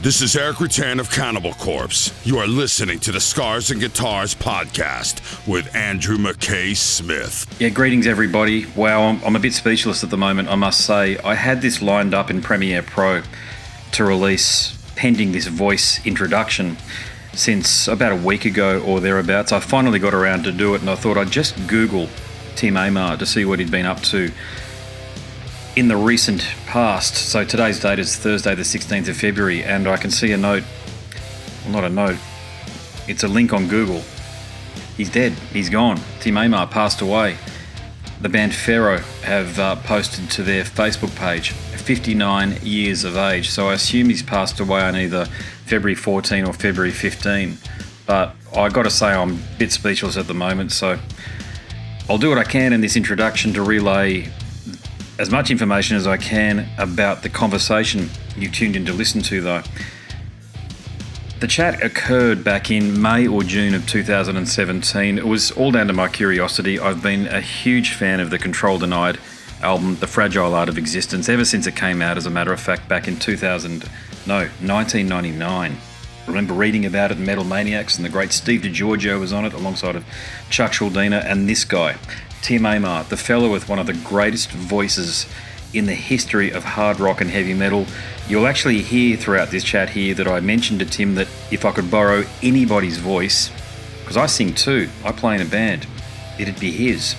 This is Eric Rutan of Cannibal Corpse. You are listening to the Scars and Guitars podcast with Andrew McKay Smith. Yeah, greetings everybody. Wow, I'm a bit speechless at the moment, I must say. I had this lined up in Premiere Pro to release pending this voice introduction since about a week ago or thereabouts. I finally got around to do it, and I thought I'd just Google Tim Aymar to see what he'd been up to in the recent past. So today's date is Thursday the 16th of February, and I can see a note, well, not a note, it's a link on Google. He's dead, he's gone. Tim Aymar passed away. The band Pharaoh have posted to their Facebook page, 59 years of age. So I assume he's passed away on either February 14 or February 15. But I got to say I'm a bit speechless at the moment, so I'll do what I can in this introduction to relay as much information as I can about the conversation you tuned in to listen to, though. The chat occurred back in May or June of 2017. It was all down to my curiosity. I've been a huge fan of the Control Denied album, The Fragile Art of Existence, ever since it came out, as a matter of fact, back in 1999. I remember reading about it in Metal Maniacs, and the great Steve DiGiorgio was on it alongside of Chuch Schuldiner and this guy, Tim Aymar, the fellow with one of the greatest voices in the history of hard rock and heavy metal. You'll actually hear throughout this chat here that I mentioned to Tim that if I could borrow anybody's voice, because I sing too, I play in a band, it'd be his.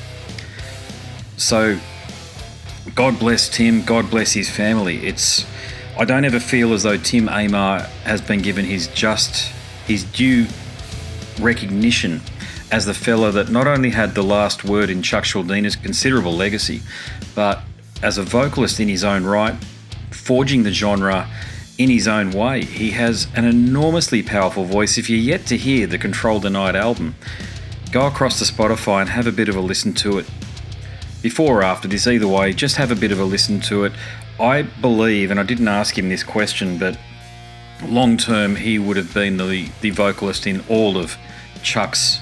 So God bless Tim, God bless his family. I don't ever feel as though Tim Aymar has been given his due recognition as the fella that not only had the last word in Chuch Schuldiner's considerable legacy, but as a vocalist in his own right, forging the genre in his own way. He has an enormously powerful voice. If you're yet to hear the Control Denied album, go across to Spotify and have a bit of a listen to it. Before or after this, either way, just have a bit of a listen to it. I believe, and I didn't ask him this question, but long term he would have been the vocalist in all of Chuck's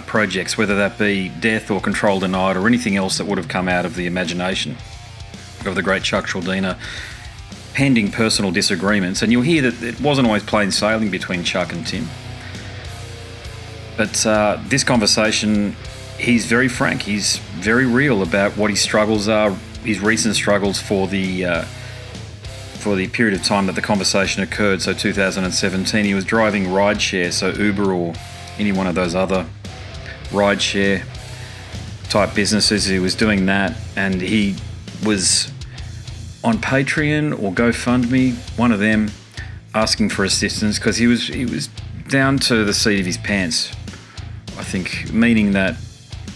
projects, whether that be Death or Control Denied or anything else that would have come out of the imagination of the great Chuch Schuldiner, pending personal disagreements. And you'll hear that it wasn't always plain sailing between Chuck and Tim. But this conversation, he's very frank, he's very real about what his struggles are, his recent struggles for the period of time that the conversation occurred. So 2017, he was driving rideshare, so Uber or any one of those other rideshare type businesses. He was doing that, and he was on Patreon or GoFundMe, one of them, asking for assistance because he was down to the seat of his pants, I think, meaning that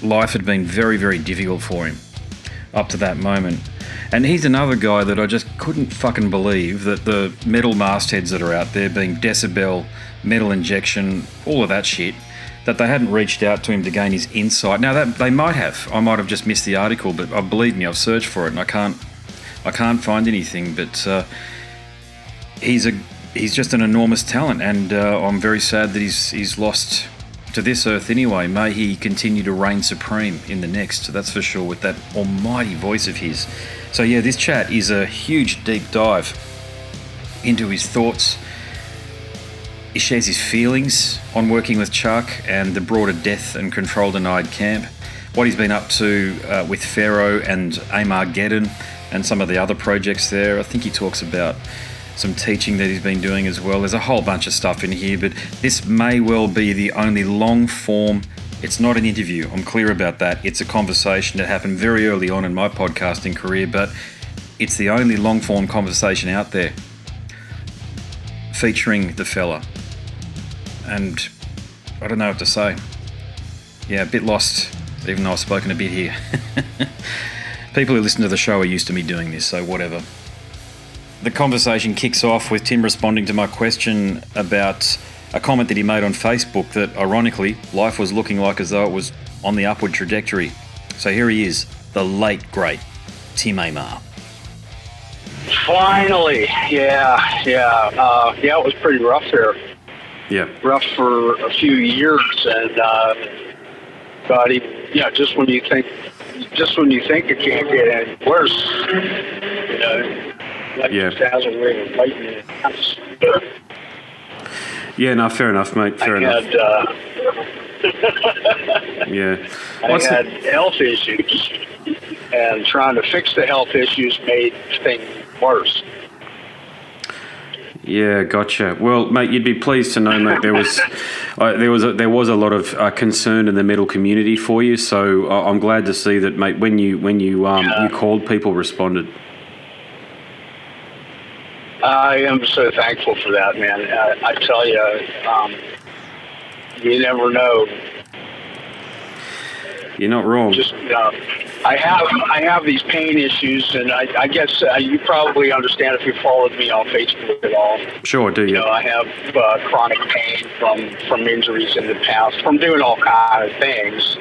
life had been very, very difficult for him up to that moment. And he's another guy that I just couldn't fucking believe that the metal mastheads that are out there, being Decibel, Metal Injection, all of that shit, that they hadn't reached out to him to gain his insight. Now that they might have. I might have just missed the article, but believe me, I've searched for it and I can't find anything. But he's just an enormous talent, and I'm very sad that he's lost to this earth anyway. May he continue to reign supreme in the next, that's for sure, with that almighty voice of his. So yeah, this chat is a huge deep dive into his thoughts. He shares his feelings on working with Chuck and the broader Death and Control Denied camp, what he's been up to with Pharaoh and Aymar and some of the other projects there. I think he talks about some teaching that he's been doing as well. There's a whole bunch of stuff in here, but this may well be the only long form. It's not an interview, I'm clear about that. It's a conversation that happened very early on in my podcasting career, but it's the only long form conversation out there featuring the fella. And I don't know what to say. Yeah, a bit lost, even though I've spoken a bit here. People who listen to the show are used to me doing this, so whatever. The conversation kicks off with Tim responding to my question about a comment that he made on Facebook that, ironically, life was looking like as though it was on the upward trajectory. So here he is, the late, great Tim Aymar. Finally, yeah, it was pretty rough there. Yeah. Rough for a few years, and but just when you think it can't get any worse, That just has a way of biting me. Yeah, no, fair enough, mate. Fair enough. Yeah. I had health issues, and trying to fix the health issues made things worse. Yeah, gotcha. Well, mate, you'd be pleased to know, mate, there was a lot of concern in the metal community for you. So I'm glad to see that, mate. When you called, people responded. I am so thankful for that, man. I tell you, you never know. You're not wrong. Just, I have these pain issues, and I guess you probably understand if you followed me on Facebook at all. Sure, I do. You know, I have chronic pain from injuries in the past, from doing all kinds of things.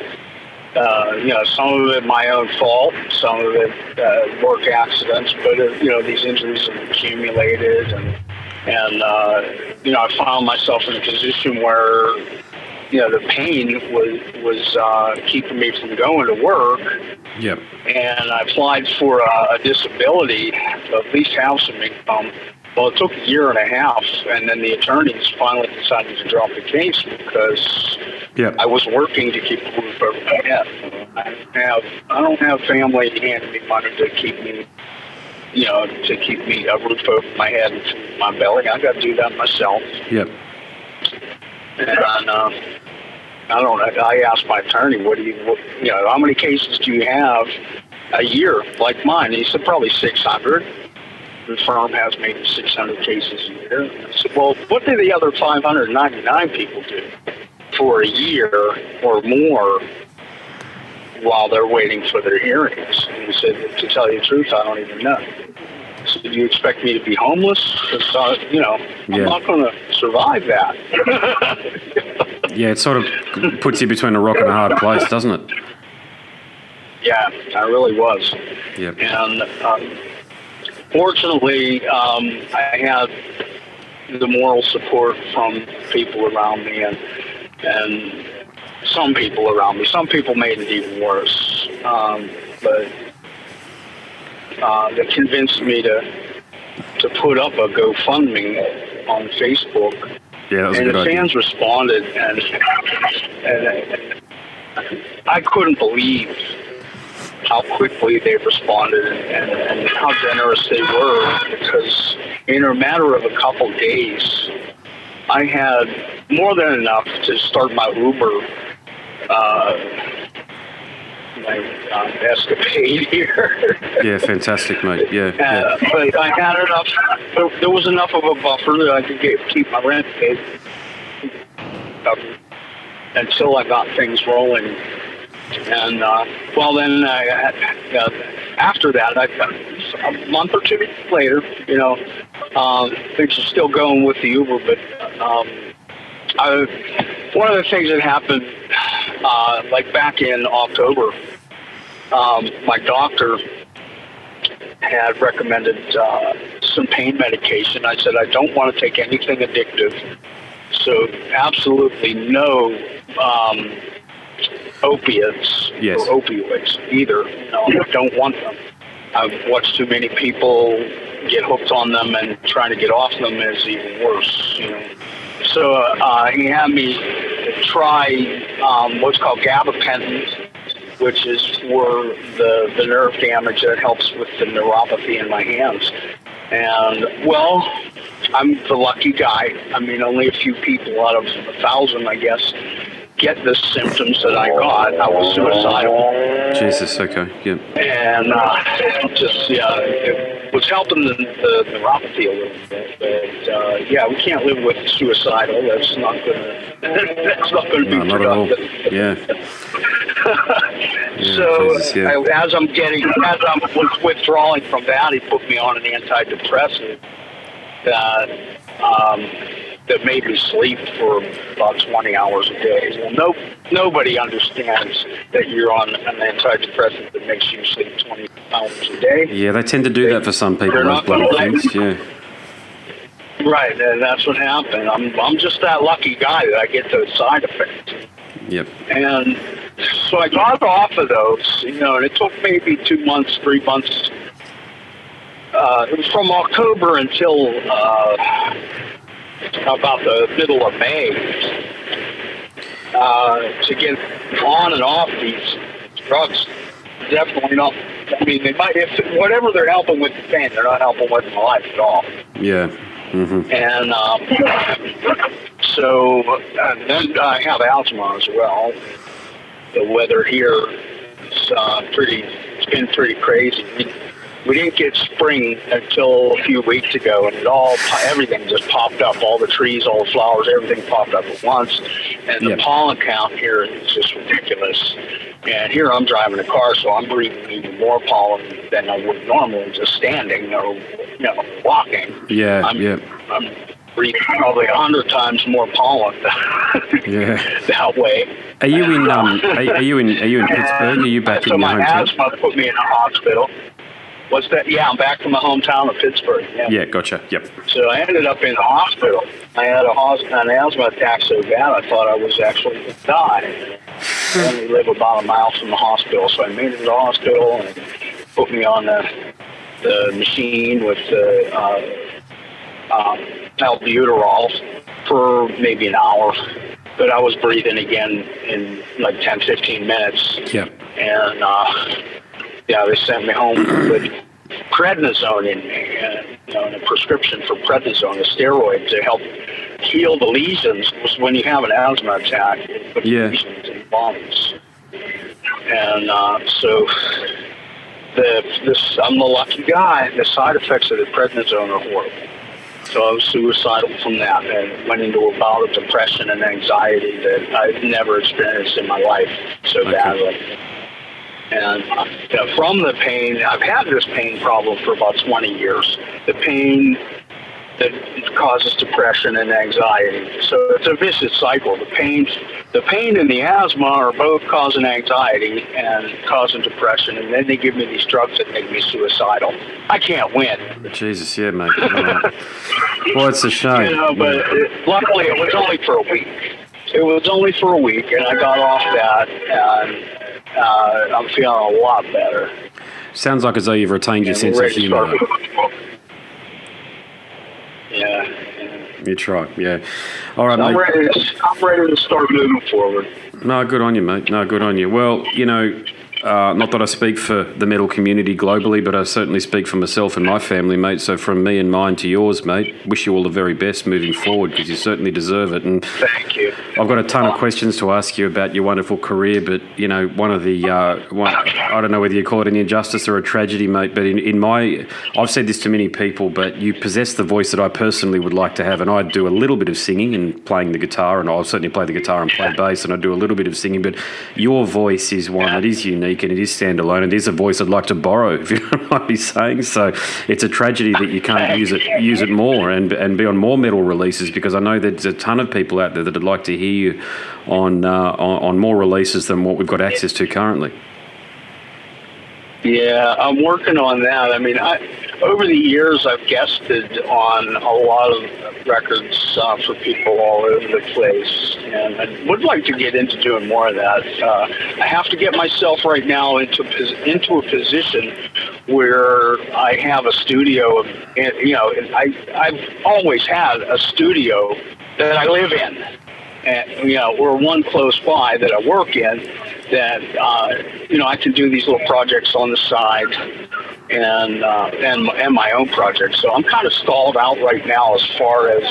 You know, some of it my own fault, some of it work accidents, but you know, these injuries have accumulated, and you know, I found myself in a position where, you know, the pain was keeping me from going to work. Yep. And I applied for a disability to at least have some income. Well, it took a year and a half, and then the attorneys finally decided to drop the case because I was working to keep a roof over my head. I don't have family handing me money to keep me, you know, to keep me a roof over my head and food in my belly. I got to do that myself. Yep. And I don't know. I asked my attorney, you know, how many cases do you have a year like mine? And he said probably 600. The firm has maybe 600 cases a year. I said, well, what do the other 599 people do for a year or more while they're waiting for their hearings? And he said, to tell you the truth, I don't even know. So do you expect me to be homeless? Because, you know, I'm not going to survive that. Yeah, it sort of puts you between a rock and a hard place, doesn't it? Yeah, I really was. Yep. And fortunately, I had the moral support from people around me, and some people around me. Some people made it even worse, but they convinced me to put up a GoFundMe on Facebook. Yeah, that was and a good the idea. fans responded, and I couldn't believe how quickly they responded and how generous they were, because in a matter of a couple days, I had more than enough to start my Uber escapade here. Yeah, fantastic, mate. Yeah. But I had enough. There was enough of a buffer that I could keep my rent paid until I got things rolling. And then after that, a month or two later, you know, things are still going with the Uber. But one of the things that happened, like back in October, my doctor had recommended some pain medication. I said, I don't want to take anything addictive, so absolutely no opiates or opioids either. No, I don't want them. I've watched too many people get hooked on them, and trying to get off them is even worse, you know. So he had me try what's called gabapentin, which is for the nerve damage that helps with the neuropathy in my hands. And, well, I'm the lucky guy. I mean, only a few people out of 1,000, I guess, get the symptoms that I got. I was suicidal. Jesus, okay, yeah. And it was helping the neuropathy a little bit. But, we can't live with suicidal. That's not going to be productive. Yeah. So as I'm withdrawing from that, he put me on an antidepressant that made me sleep for about 20 hours a day. Well, nobody understands that you're on an antidepressant that makes you sleep 20 hours a day. Yeah, they tend to do that for some people. Those bloody things. Yeah. Right, and that's what happened. I'm just that lucky guy that I get those side effects. Yep. And so I got off of those, you know, and it took maybe 2 months, 3 months it was from October until about the middle of May to get on and off these drugs. Definitely not. I mean, they might, if whatever they're helping with the pain, they're not helping with my life at all. Yeah. Mm-hmm. And then I have asthma as well. The weather here is it's been pretty crazy. We didn't get spring until a few weeks ago, and everything just popped up. All the trees, all the flowers, everything popped up at once. And the pollen count here is just ridiculous. And here I'm driving a car, so I'm breathing even more pollen than I would normally just standing or, walking. I'm breathing probably 100 times more pollen that way. Are you in are you in Pittsburgh? Are you back in your hometown? So my asthma put me in a hospital. What's that? Yeah, I'm back to my hometown of Pittsburgh. Yeah, gotcha. Yep. So I ended up in the hospital. I had an asthma attack so bad I thought I was actually going to die. I only live about a mile from the hospital, so I made it to the hospital and put me on the machine with the albuterol for maybe an hour. But I was breathing again in like 10, 15 minutes. Yep. And they sent me home with prednisone in me, and a prescription for prednisone, a steroid to help heal the lesions. When you have an asthma attack, it puts lesions in lungs. And so I'm the lucky guy. The side effects of the prednisone are horrible. So I was suicidal from that and went into a bout of depression and anxiety that I've never experienced in my life so badly. And from the pain, I've had this pain problem for about 20 years. The pain that causes depression and anxiety. So it's a vicious cycle. The pain and the asthma are both causing anxiety and causing depression, and then they give me these drugs that make me suicidal. I can't win. Jesus, yeah, mate. Well, it's a shame. But luckily it was only for a week. It was only for a week, and I got off that, and I'm feeling a lot better. Sounds like as though you've retained your sense of humor. Yeah. You try, yeah. All right, I'm mate. I'm ready to start moving forward. No, good on you, mate. No, good on you. Well, not that I speak for the metal community globally, but I certainly speak for myself and my family, mate. So from me and mine to yours, mate, wish you all the very best moving forward because you certainly deserve it. And thank you. I've got a ton of questions to ask you about your wonderful career, but, one of the, I don't know whether you call it an injustice or a tragedy, mate, but I've said this to many people, but you possess the voice that I personally would like to have, and I do a little bit of singing and playing the guitar, and I'll certainly play the guitar and play bass, and I do a little bit of singing, but your voice is one that is unique and it is standalone. It is a voice I'd like to borrow, if you don't mind me saying. So it's a tragedy that you can't use it more and be on more metal releases, because I know there's a ton of people out there that would like to hear you on more releases than what we've got access to currently. Yeah, I'm working on that. I mean, over the years, I've guested on a lot of records for people all over the place, and I would like to get into doing more of that. I have to get myself right now into a position where I have a studio. I've always had a studio that I live in. Or one close by that I work in that, I can do these little projects on the side and my own projects. So I'm kind of stalled out right now as far as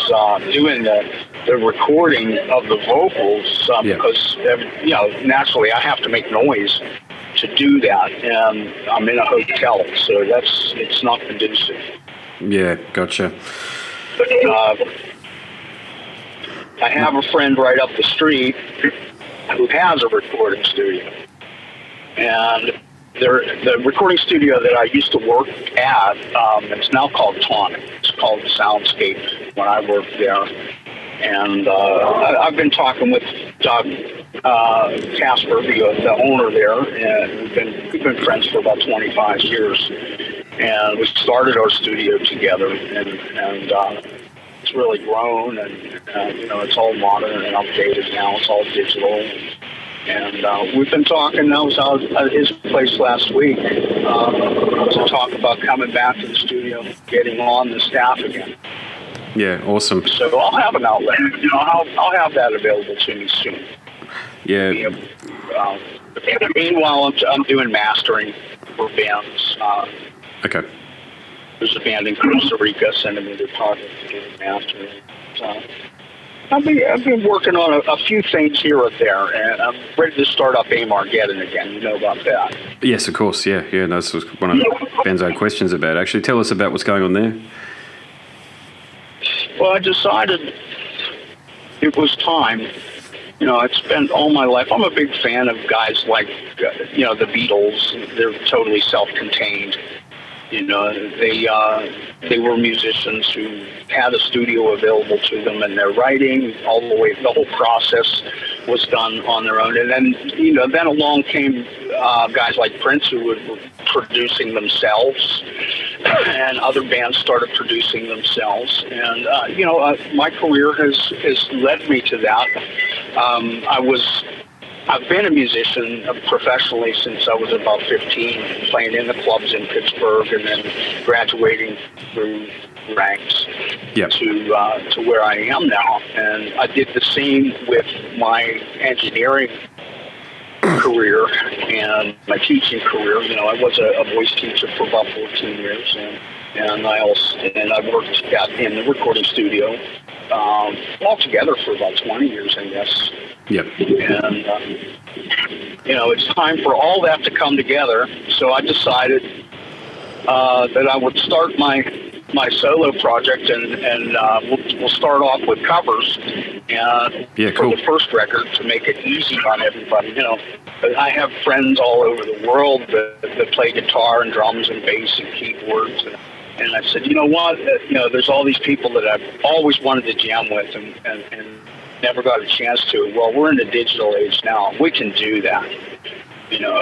doing the recording of the vocals because, naturally I have to make noise to do that. And I'm in a hotel, so it's not conducive. Yeah, gotcha. But, I have a friend right up the street who has a recording studio. And the recording studio that I used to work at, it's now called Tonic. It's called Soundscape when I worked there. And I've been talking with Doug Casper, the owner there, and we've been friends for about 25 years. And we started our studio together, and it's really grown, and it's all modern and updated now. It's all digital. And we've been talking. I was out at his place last week to talk about coming back to the studio, getting on the staff again. Yeah, awesome. So I'll have an outlet. I'll have that available to me soon. Yeah. Meanwhile, I'm doing mastering for bands. Okay. There's a band in Costa Rica sending me their project to do mastering. So I've been working on a few things here or there, and I'm ready to start up Aymar again. You know about that? Yes, of course. Yeah. That's one of Ben's own questions about. Actually, tell us about what's going on there. Well, I decided it was time. I'd spent all my life. I'm a big fan of guys like, the Beatles. They're totally self-contained. They were musicians who had a studio available to them, and their writing all the way. The whole process was done on their own. And then, then along came guys like Prince who were producing themselves, and other bands started producing themselves. And my career has led me to that. I've been a musician professionally since I was about 15, playing in the clubs in Pittsburgh, and then graduating through ranks to where I am now. And I did the same with my engineering career and my teaching career. I was a voice teacher for about 14 years, and I worked in the recording studio altogether for about 20 years, I guess. Yep. And it's time for all that to come together. So I decided that I would start my solo project, and we'll start off with covers. And cool. For the first record, to make it easy on everybody. I have friends all over the world that play guitar and drums and bass and keyboards. And I said, you know what? There's all these people that I've always wanted to jam with and never got a chance to. Well, we're in the digital age now. We can do that.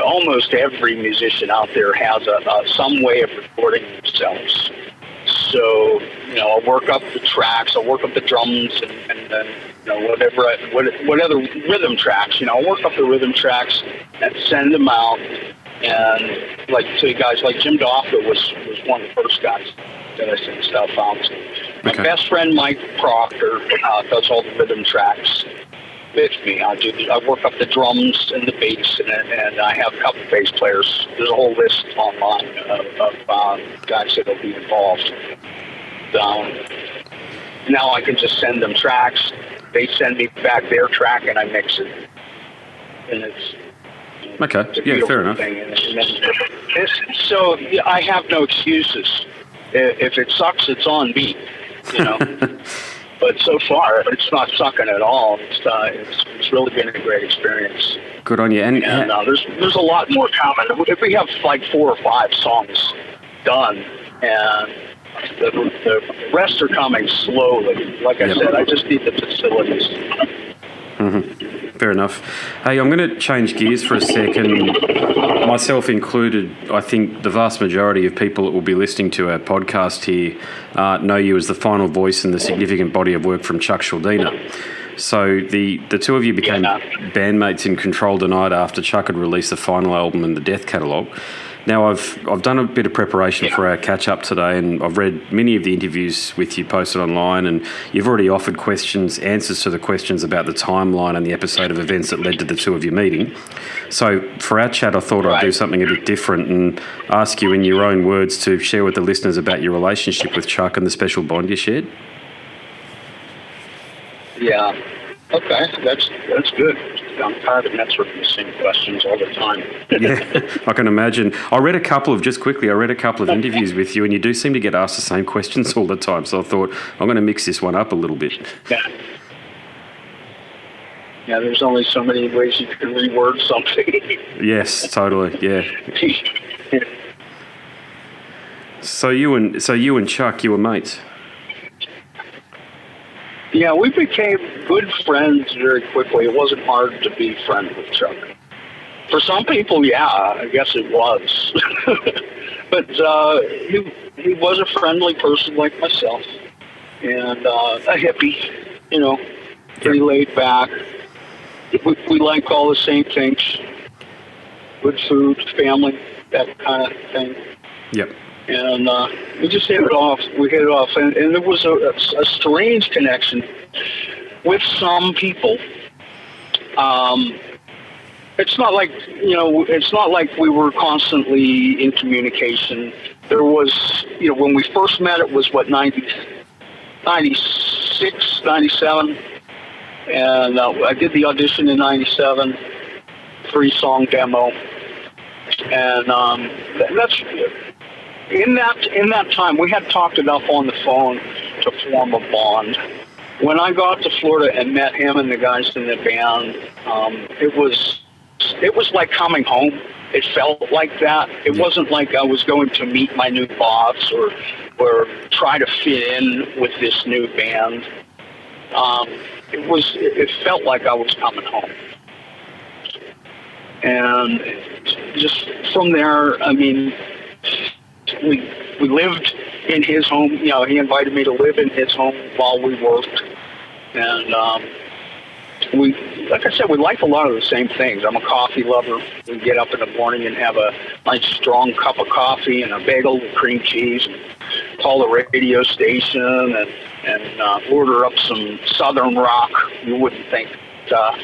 Almost every musician out there has some way of recording themselves. So, I'll work up the tracks, I'll work up the drums, and then, what other rhythm tracks. I'll work up the rhythm tracks and send them out. And to guys like Jim Doffa was one of the first guys that I sent stuff out to. My best friend Mike Proctor does all the rhythm tracks with me. I work up the drums and the bass, and I have a couple of bass players. There's a whole list online of guys that will be involved. Now I can just send them tracks. They send me back their track, and I mix it. And it's fair enough. So I have no excuses. If it sucks, it's on me. But so far, it's not sucking at all. It's really been a great experience. Good on you. And there's a lot more coming. If we have 4 or 5 songs done, and the rest are coming slowly. Like I said, I just need the facilities. Mm-hmm. Fair enough. Hey, I'm going to change gears for a second. Myself included, I think the vast majority of people that will be listening to our podcast here know you as the final voice in the significant body of work from Chuch Schuldiner. So the two of you became bandmates in Control Denied after Chuck had released the final album in the Death catalogue. Now, I've done a bit of preparation for our catch-up today, and I've read many of the interviews with you posted online, and you've already offered answers to the questions about the timeline and the episode of events that led to the two of you meeting. So for our chat, I thought I'd do something a bit different and ask you in your own words to share with the listeners about your relationship with Chuck and the special bond you shared. Yeah. Okay, that's good. I'm tired of answering the same questions all the time. Yeah, I can imagine. I read a couple of interviews with you, and you do seem to get asked the same questions all the time. So I thought, I'm going to mix this one up a little bit. Yeah, there's only so many ways you can reword something. Yes, totally. Yeah. So you and Chuck, you were mates. Yeah, we became good friends very quickly. It wasn't hard to be friends with Chuck. For some people, yeah, I guess it was. But he was a friendly person like myself, and a hippie, pretty laid back. we like all the same things. Good food, family, that kind of thing. Yep. And we just hit it off. We hit it off. And there was a strange connection with some people. It's not like, it's not like we were constantly in communication. There was, when we first met, it was, 96, 97. And I did the audition in 97, 3-song demo. And that's, in that time, we had talked enough on the phone to form a bond. When I got to Florida and met him and the guys in the band, it was like coming home. It felt like that. It wasn't like I was going to meet my new boss or try to fit in with this new band. It felt like I was coming home. And just from there, I mean, we lived in his home. He invited me to live in his home while we worked. And like I said, we like a lot of the same things. I'm a coffee lover. We get up in the morning and have a nice strong cup of coffee and a bagel with cream cheese, and call the radio station and order up some Southern rock. You wouldn't think that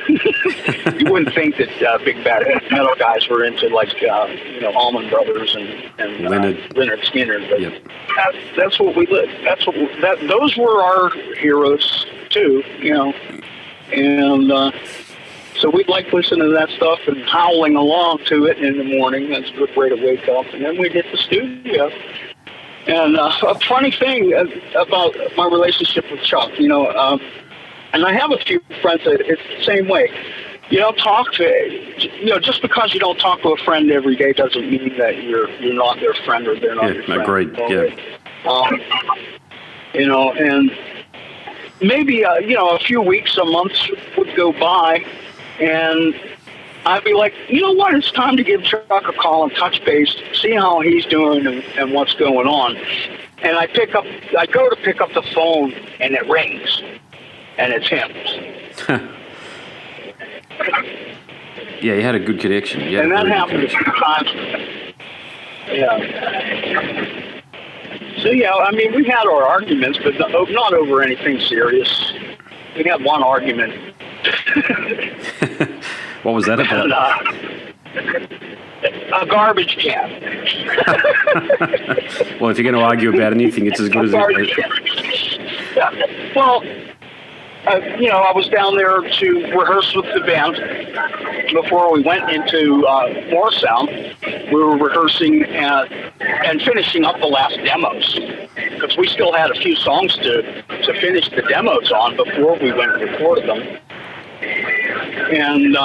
big bad metal guys were into Allman Brothers and Leonard Skinner. But yep. That's what we lived. Those were our heroes too, And so we'd like listening to that stuff and howling along to it in the morning. That's a good way to wake up. And then we'd hit the studio. And a funny thing about my relationship with Chuck, and I have a few friends that it's the same way. You don't talk to, just because you don't talk to a friend every day doesn't mean that you're not their friend or they're not your friend. Agreed. Yeah. And maybe, a few weeks, a month would go by, and I'd be like, you know what, it's time to give Chuck a call and touch base, see how he's doing and what's going on. And I go to pick up the phone, and it rings, and it's him. Yeah, you had a good connection. And that happened a few times. Yeah. So, I mean, we had our arguments, but not over anything serious. We had one argument. What was that about? A garbage can. Well, if you're going to argue about anything, it's as good as it. Yeah. Well, I was down there to rehearse with the band before we went into Morrisound. We were rehearsing and finishing up the last demos because we still had a few songs to finish the demos on before we went and recorded them. And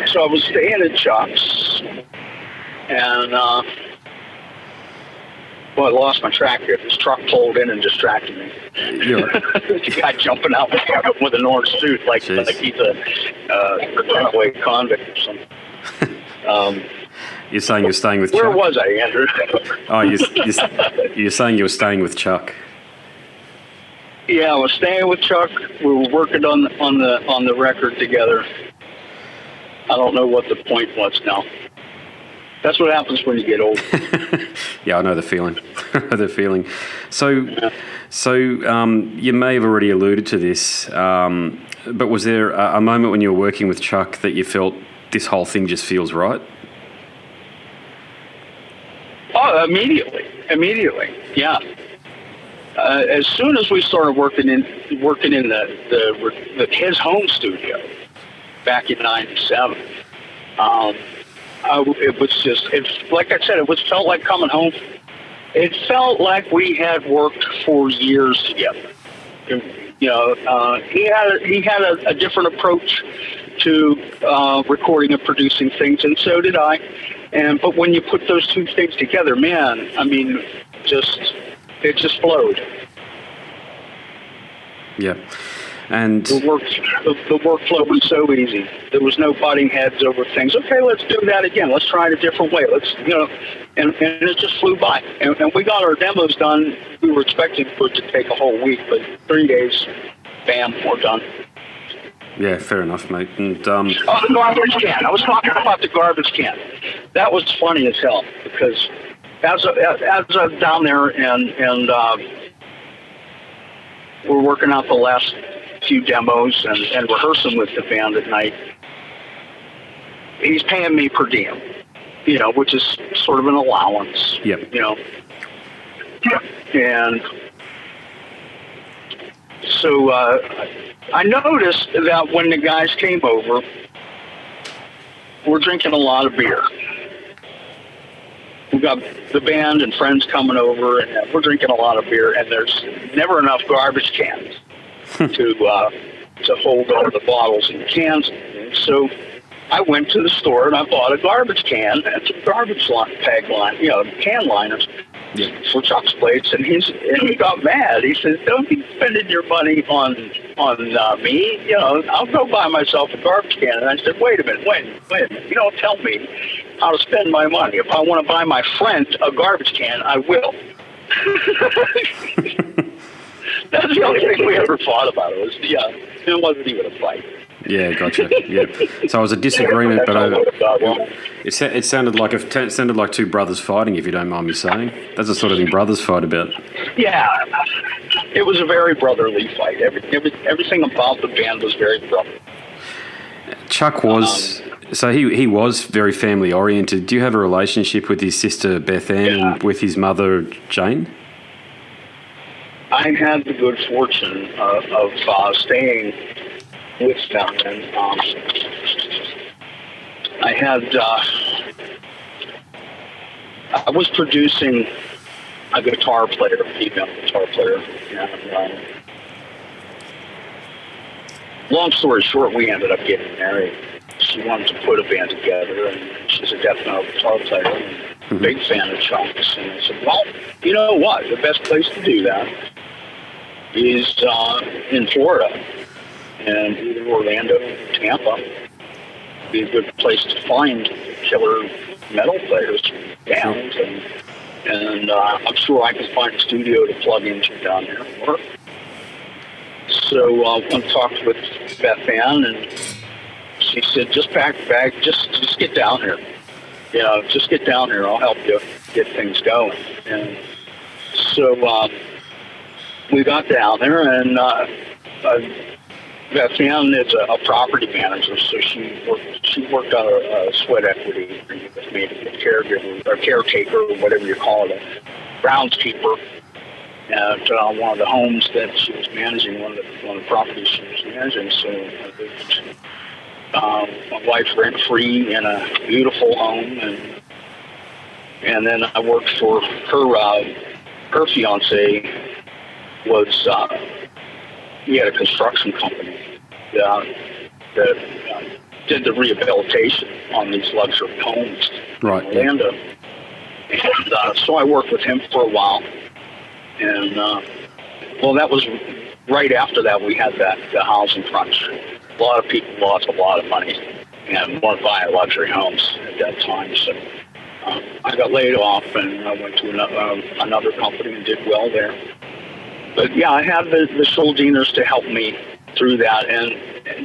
so I was staying at Chuck's, and I lost my track here. This truck pulled in and distracted me. The guy jumping out with an orange suit like he's a runaway convict or something. You're saying you're staying with Chuck? Where was I, Andrew? Oh, you're saying you were staying with Chuck? Yeah, I was staying with Chuck. We were working on the record together. I don't know what the point was now. That's what happens when you get old. Yeah, I know the feeling. So you may have already alluded to this, but was there a moment when you were working with Chuck that you felt this whole thing just feels right? Oh, immediately, yeah. As soon as we started working in his home studio back in '97. It was just, like I said, felt like coming home. It felt like we had worked for years together. He had a different approach to recording and producing things, and so did I. But when you put those two things together, man, I mean, it just flowed. Yeah. And the workflow was so easy. There was no butting heads over things. Okay, let's do that again. Let's try it a different way. And it just flew by. And we got our demos done. We were expecting for it to take a whole week, but 3 days, bam, we're done. Yeah, fair enough, mate. And Oh, the garbage can. I was talking about the garbage can. That was funny as hell because as I'm down there and we're working out the last few demos and rehearsing with the band at night, he's paying me per diem, which is sort of an allowance. Yep. And so I noticed that when the guys came over, we're drinking a lot of beer. We got the band and friends coming over, and we're drinking a lot of beer, and there's never enough garbage cans to hold all the bottles and cans. So I went to the store and I bought a garbage can and some garbage can liners for Chuck's plates, and he got mad. He says, "Don't be spending your money on me. I'll go buy myself a garbage can." And I said, "Wait a minute. You don't tell me how to spend my money. If I want to buy my friend a garbage can, I will." That's the only thing we ever thought about. It wasn't even a fight. Yeah, gotcha. Yeah. So it was a disagreement, but it sounded like two brothers fighting, if you don't mind me saying. That's the sort of thing brothers fight about. Yeah, it was a very brotherly fight. Everything about the band was very brotherly. Chuck was he was very family oriented. Do you have a relationship with his sister Beth Ann and with his mother Jane? I had the good fortune of staying with them, and I was producing a guitar player, a female guitar player, and long story short, we ended up getting married. She wanted to put a band together, and she's a death metal guitar player, and big fan of Chuck's, and I said, well, you know what, the best place to do that is in Florida. And either Orlando or Tampa would be a good place to find killer metal players, bands, and I'm sure I can find a studio to plug into down there. So I talked with Beth Ann, and she said, "Just pack a bag, just get down here. Just get down here. I'll help you get things going." And so we got down there, and Beth Ann is a property manager, so she worked on a sweat equity agreement with me to be a caregiver or caretaker or whatever you call it, a groundskeeper at one of the homes that she was managing, one of the properties she was managing. So my wife rent free in a beautiful home, and then I worked for her fiance was. He had a construction company that did the rehabilitation on these luxury homes in Orlando. And so I worked with him for a while. And, that was right after that we had the housing crunch. A lot of people lost a lot of money and weren't buying luxury homes at that time. So I got laid off, and I went to another company and did well there. But yeah, I had the Schuldiners to help me through that, and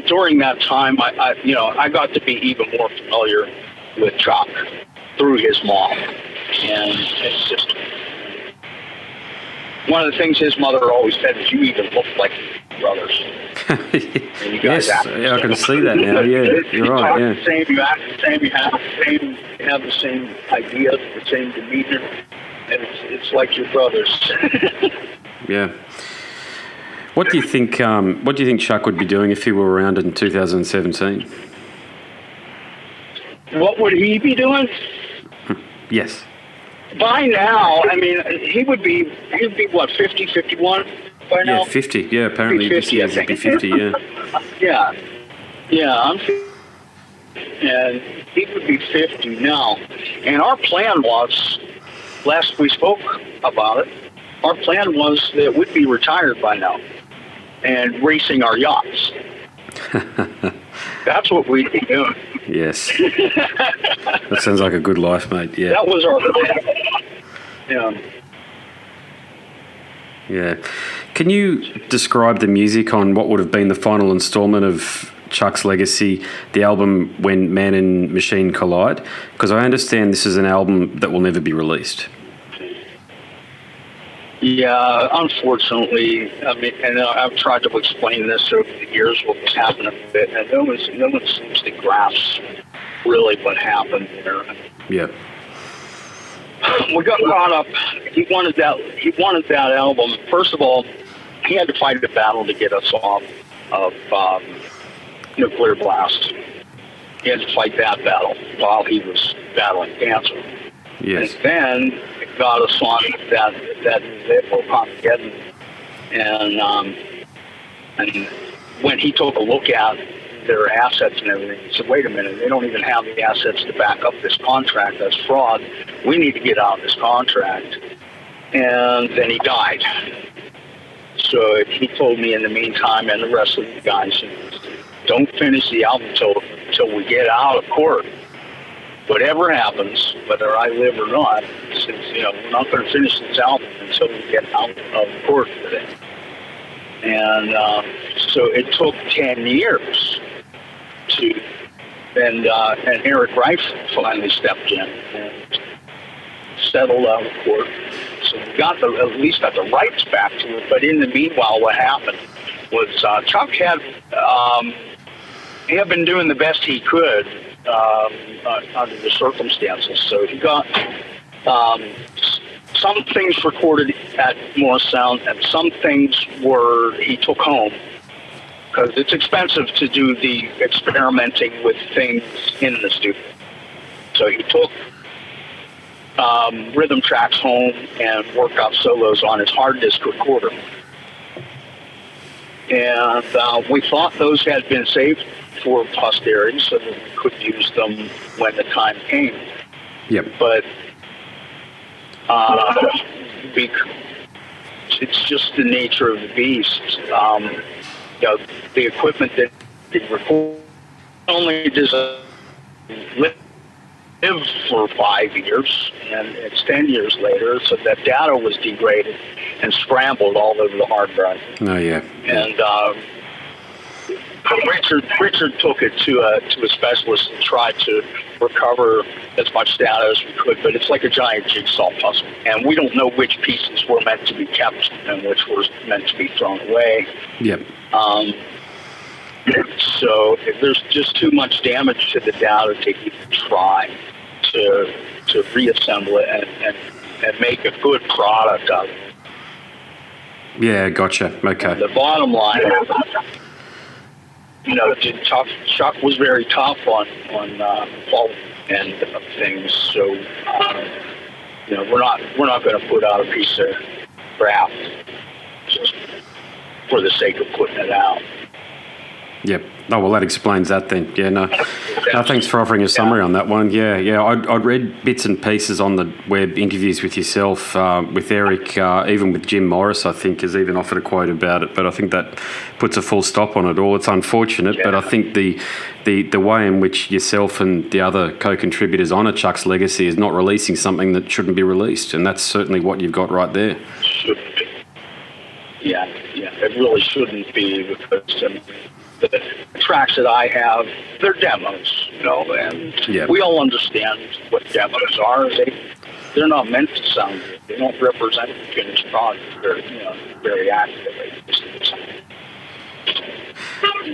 during that time, I got to be even more familiar with Chuck through his mom, and it's just one of the things his mother always said is, "You even look like brothers." And you guys yes, I can see that now. Yeah, you're right. Yeah, the same, you act the same, you have the same ideas, the same demeanor, and it's like your brothers. Yeah. What do you think? What do you think Chuck would be doing if he were around in 2017? What would he be doing? Yes. By now, I mean, he'd be what, 50, 51 by now? Yeah, 50. Yeah, apparently 50, this year he'd be 50. Yeah. Yeah. I'm 50, and he would be 50 now. And our plan was, last we spoke about it, our plan was that we'd be retired by now and racing our yachts. That's what we'd be doing. Yes. That sounds like a good life, mate. Yeah. That was our plan. Yeah. Can you describe the music on what would have been the final installment of Chuch's legacy, the album When Man and Machine Collide? Because I understand this is an album that will never be released. Yeah, unfortunately, I mean, and I've tried to explain this over the years, what was happening a bit, and no one seems to grasp really what happened there. Yeah. We got caught up. He wanted that album. First of all, he had to fight a battle to get us off of nuclear blast. He had to fight that battle while he was battling cancer. Yes. And then it got us on that Armageddon. And when he took a look at their assets and everything, he said, wait a minute, they don't even have the assets to back up this contract. That's fraud. We need to get out of this contract. And then he died. So he told me in the meantime, and the rest of the guys, don't finish the album till we get out of court. Whatever happens, whether I live or not, we're not going to finish this album until we get out of court with it. And so it took 10 years and Eric Reif finally stepped in and settled out of court. So we at least got the rights back to it. But in the meanwhile, what happened was Chuch he had been doing the best he could under the circumstances. So he got some things recorded at Morris Sound, and some things he took home, because it's expensive to do the experimenting with things in the studio. So he took rhythm tracks home and worked out solos on his hard disk recorder. And we thought those had been saved for posterity so that we could use them when the time came. Yep. But it's just the nature of the beast. The equipment that they record only does live for 5 years, and it's 10 years later, so that data was degraded and scrambled all over the hard drive. Oh, yeah. And Richard took it to a specialist and tried to recover as much data as we could, but it's like a giant jigsaw puzzle, and we don't know which pieces were meant to be kept and which were meant to be thrown away. Yep. So there's just too much damage to the data to even try to reassemble it and make a good product of it. Yeah, gotcha. Okay. The bottom line, Chuch was very tough on fault and things. So we're not going to put out a piece of crap just for the sake of putting it out. Yep. Oh, well, that explains that then. Yeah, no, thanks for offering a summary on that one. Yeah. I'd read bits and pieces on the web, interviews with yourself, with Eric, even with Jim Morris, I think, has even offered a quote about it. But I think that puts a full stop on it all. It's unfortunate, but I think the way in which yourself and the other co-contributors honour Chuch's legacy is not releasing something that shouldn't be released, and that's certainly what you've got right there. Shouldn't be. Yeah, it really shouldn't be, because the tracks that I have, they're demos, and we all understand what demos are. They're not meant to sound good. They don't represent the finished product very accurately.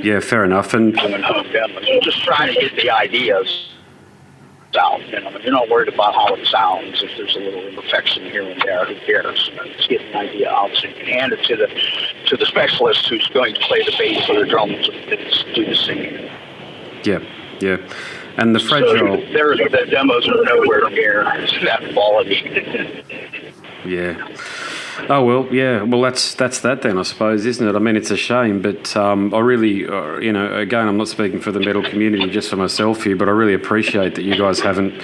Yeah, fair enough. And you're just trying to get the ideas out. You're not worried about how it sounds. If there's a little imperfection here and there, who cares? Just get an idea out so you can hand it to the specialist who's going to play the bass or the drums and do the singing. Yeah. And the fragile... The demos are nowhere near that quality. Yeah. Oh, well, yeah. Well, that's that then, I suppose, isn't it? I mean, it's a shame, but I really, again, I'm not speaking for the metal community, just for myself here, but I really appreciate that you guys haven't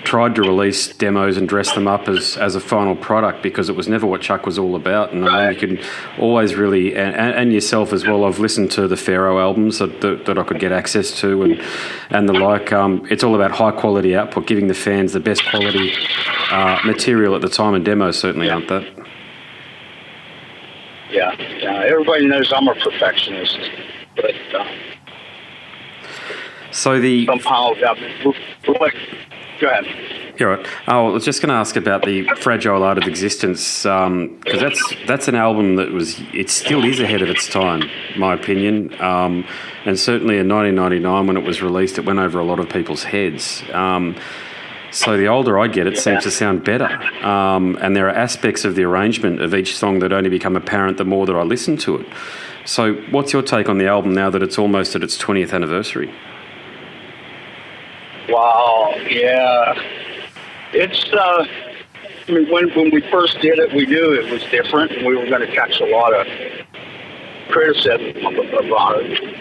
tried to release demos and dress them up as a final product, because it was never what Chuch was all about. And I mean, you can always really, and yourself as well, I've listened to the Pharaoh albums that I could get access to and the like. It's all about high quality output, giving the fans the best quality material at the time, and demos certainly aren't that. Yeah. Everybody knows I'm a perfectionist, but So the somehow, go ahead. You're right. Oh, I was just going to ask about the Fragile Art of Existence, because that's an album it still is ahead of its time, my opinion, and certainly in 1999 when it was released, it went over a lot of people's heads. So the older I get, it seems to sound better, and there are aspects of the arrangement of each song that only become apparent the more that I listen to it. So what's your take on the album now that it's almost at its 20th anniversary? Wow, yeah. It's, I mean, when we first did it, we knew it was different, and we were going to catch a lot of criticism about it.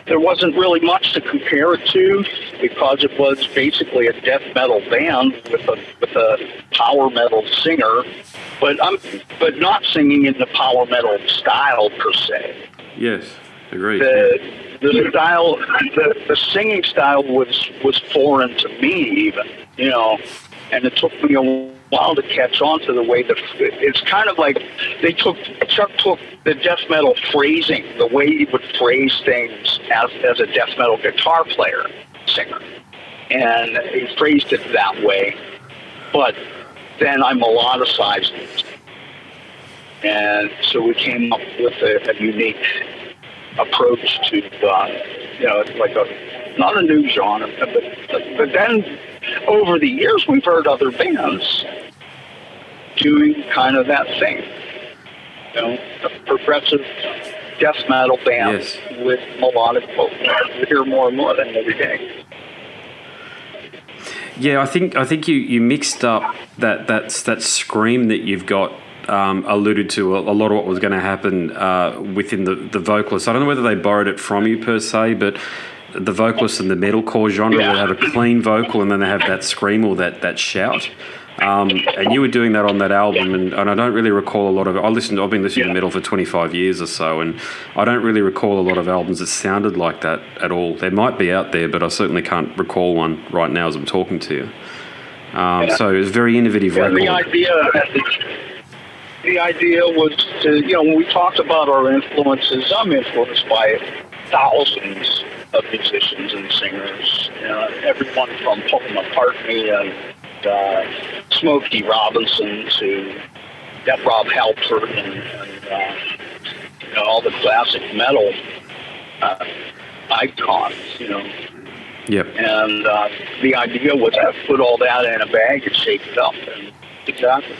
There wasn't really much to compare it to because it was basically a death metal band with a power metal singer, but not singing in the power metal style per se. Yes, agreed. The style, the singing style was foreign to me even, and it took me a while to catch on to the way it's kind of like Chuck took the death metal phrasing, the way he would phrase things as a death metal guitar player, singer, and he phrased it that way, but then I melodicized it, and so we came up with a unique approach to, like not a new genre, but then over the years we've heard other bands doing kind of that thing, a progressive death metal band yes. with melodic vocals. We hear more and more of them every day. Yeah, I think you mixed up that scream that you've got. Alluded to a lot of what was going to happen within the vocalists. I don't know whether they borrowed it from you per se, but the vocalists in the metalcore genre will have a clean vocal and then they have that scream or that shout. And you were doing that on that album, and I don't really recall a lot of it. I've been listening to metal for 25 years or so, and I don't really recall a lot of albums that sounded like that at all. There might be out there, but I certainly can't recall one right now as I'm talking to you. So it was a very innovative record. The idea was to, when we talked about our influences, I'm influenced by thousands of musicians and singers, everyone from Paul McCartney and Smokey Robinson to Rob Halford and all the classic metal icons, Yep. And the idea was to put all that in a bag and shake it up. And exactly.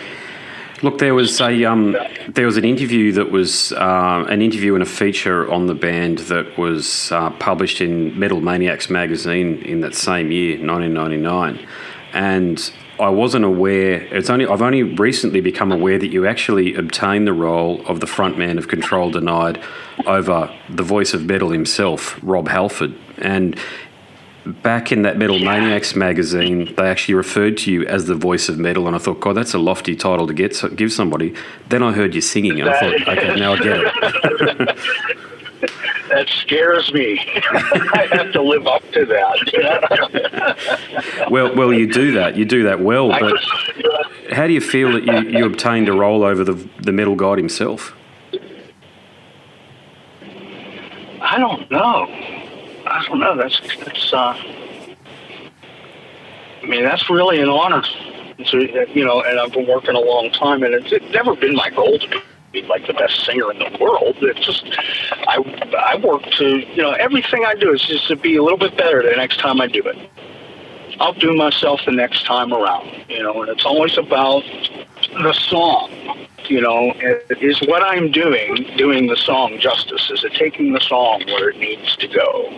Look, there was an interview that was an interview and a feature on the band that was published in Metal Maniacs magazine in that same year, 1999, and I wasn't aware. I've only recently become aware that you actually obtained the role of the frontman of Control Denied over the voice of metal himself, Rob Halford, and back in that Metal Maniacs magazine, they actually referred to you as the voice of metal, and I thought, God, that's a lofty title to give somebody. Then I heard you singing, and I thought, okay, now I get it. That scares me. I have to live up to that. Well, you do that. You do that well, but how do you feel that you obtained a role over the metal god himself? I don't know. That's that's really an honor. So, and I've been working a long time, and it's never been my goal to be like the best singer in the world. It's just, I work to, everything I do is just to be a little bit better the next time I do it. I'll do myself the next time around, and it's always about the song. Is what I'm doing the song justice? Is it taking the song where it needs to go?